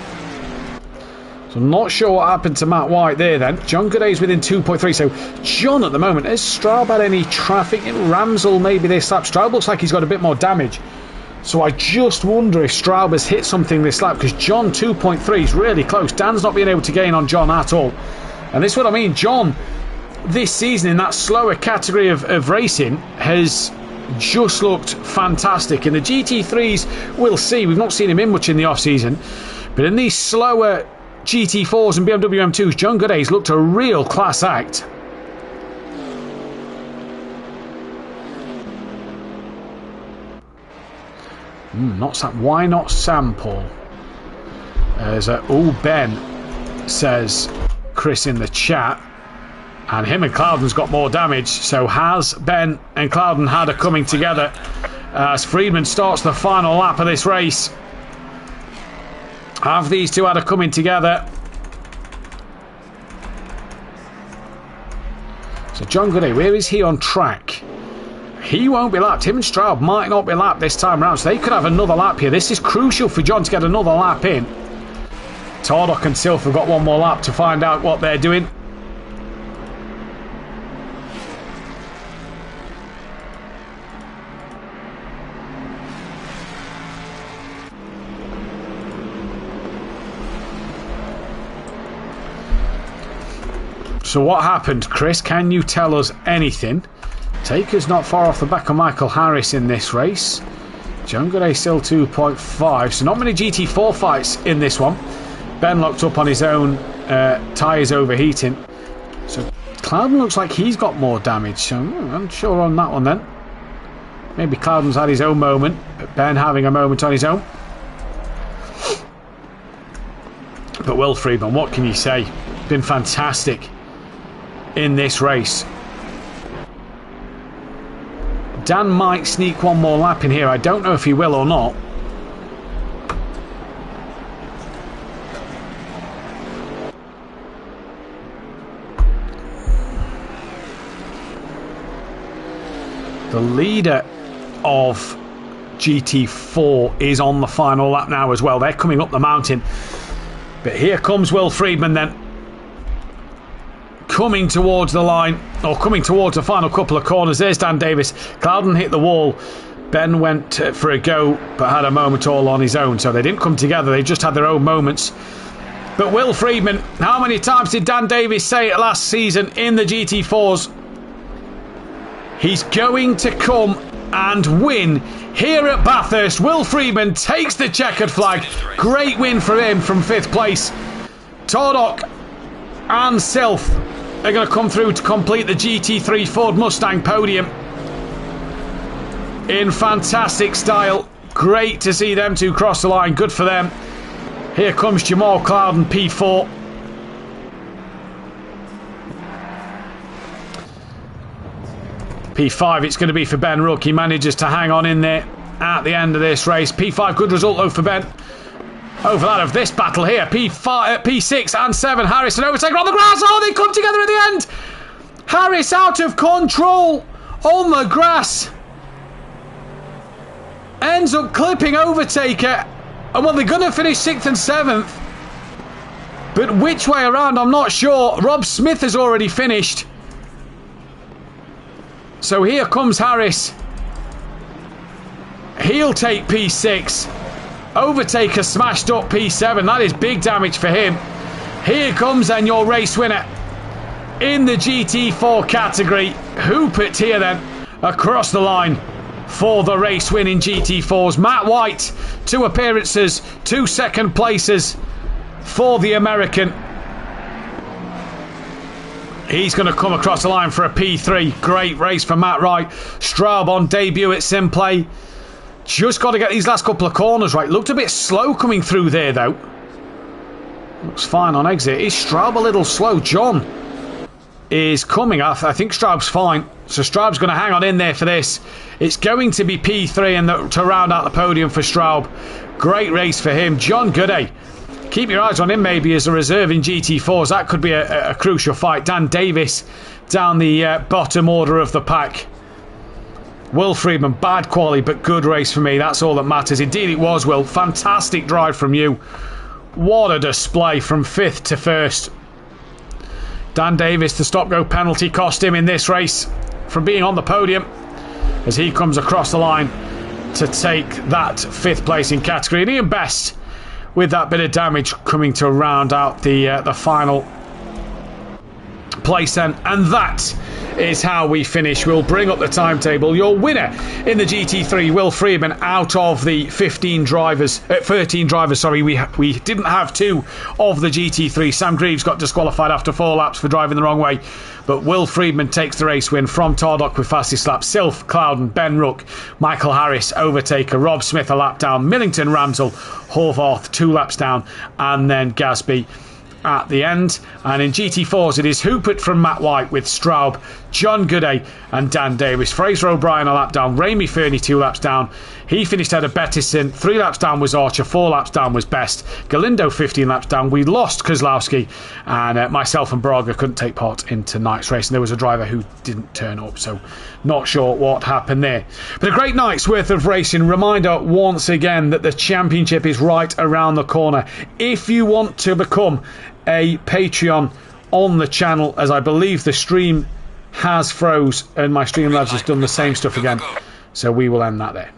So I'm not sure what happened to Matt White there then. John Gooday's within 2.3. So John at the moment, has Straub had any traffic in Ramsell maybe this lap? Straub looks like he's got a bit more damage. So I just wonder if Straub has hit something this lap, because John 2.3 is really close. Dan's not being able to gain on John at all. And this is what I mean. John, this season in that slower category of racing, has just looked fantastic. In the GT3s, we'll see. We've not seen him in much in the off-season. But in these slower GT4s and BMW M2s, John Gooday's looked a real class act. Why not Sam, Paul? As Ben says, Chris in the chat, and him and Clouden's got more damage. So has Ben and Clouden had a coming together as Friedman starts the final lap of this race? Have these two had a coming together? So John Gooday, where is he on track? He won't be lapped. Him and Straub might not be lapped this time around, so they could have another lap here. This is crucial for John to get another lap in. Tardock and Sylph have got one more lap to find out what they're doing. So what happened, Chris? Can you tell us anything? Taker's not far off the back of Michael Harris in this race. John Gooday still 2.5. So not many GT4 fights in this one. Ben locked up on his own. Tyres overheating. So Clouden looks like he's got more damage. So I'm unsure on that one then. Maybe Clouden's had his own moment. But Ben having a moment on his own. But Will Friedman, what can you say? Been fantastic in this race. Dan might sneak one more lap in here. I don't know if he will or not. The leader of GT4 is on the final lap now as well. They're coming up the mountain. But here comes Will Friedman then. Coming towards the line, or coming towards the final couple of corners. There's Dan Davis. Clouden hit the wall. Ben went for a go, but had a moment all on his own. So they didn't come together. They just had their own moments. But Will Friedman, how many times did Dan Davis say it last season in the GT4s? He's going to come and win here at Bathurst. Will Friedman takes the checkered flag. Great win for him from 5th place. Tordok and Sylph are going to come through to complete the GT3 Ford Mustang podium in fantastic style. Great to see them two cross the line. Good for them. Here comes Jamal Clouden, P4. P5 it's going to be for Ben Rook. He manages to hang on in there at the end of this race. P5, good result though for Ben. Over that of this battle here. P6 and 7. Harris and overtaker on the grass. Oh, they come together at the end. Harris out of control on the grass. Ends up clipping overtaker. And well, they're going to finish 6th and 7th. But which way around, I'm not sure. Rob Smith has already finished. So here comes Harris. He'll take P6. Overtaker smashed up P7. That is big damage for him. Here comes then your race winner in the GT4 category. Hoopert here then across the line for the race win in GT4s. Matt White, 2 appearances, 2 second places for the American. He's going to come across the line for a P3. Great race for Matt Wright. Straub on debut at Simplay. Just got to get these last couple of corners right. Looked a bit slow coming through there though. Looks fine on exit. Is Straub a little slow? John is coming. I think Straub's fine. So Straub's going to hang on in there for this. It's going to be P3 and to round out the podium for Straub. Great race for him. John Gooday. Keep your eyes on him maybe as a reserve in GT4s. That could be a crucial fight. Dan Davis down the bottom order of the pack. Will Friedman, bad quality but good race for me. That's all that matters. Indeed it was, Will. Fantastic drive from you. What a display from 5th to 1st. Dan Davis, the stop-go penalty cost him in this race from being on the podium as he comes across the line to take that 5th place in category. And Ian Best with that bit of damage coming to round out the final place then. And that is how we finish. We'll bring up the timetable. Your winner in the GT3, Will Friedman, out of the 13 drivers, sorry. We didn't have 2 of the GT3. Sam Greaves got disqualified after 4 laps for driving the wrong way. But Will Friedman takes the race win from Tardok with fastest lap. Sylph, Clouden, Ben Rook, Michael Harris, overtaker, Rob Smith a lap down, Millington, Ramsell, Horvath 2 laps down, and then Gasby at the end. And in GT4s it is Hoopert from Matt White with Straub, John Gooday and Dan Davis. Fraser O'Brien a lap down, Ramy Fernie 2 laps down. He finished out of Bettison. 3 laps down was Archer, 4 laps down was Best. Galindo 15 laps down. We lost Kozlowski, and myself and Braga couldn't take part in tonight's race, and there was a driver who didn't turn up, so not sure what happened there. But a great night's worth of racing. Reminder once again that the championship is right around the corner. If you want to become a Patreon on the channel, as I believe the stream has froze and my Streamlabs has done the same stuff again, so we will end that there.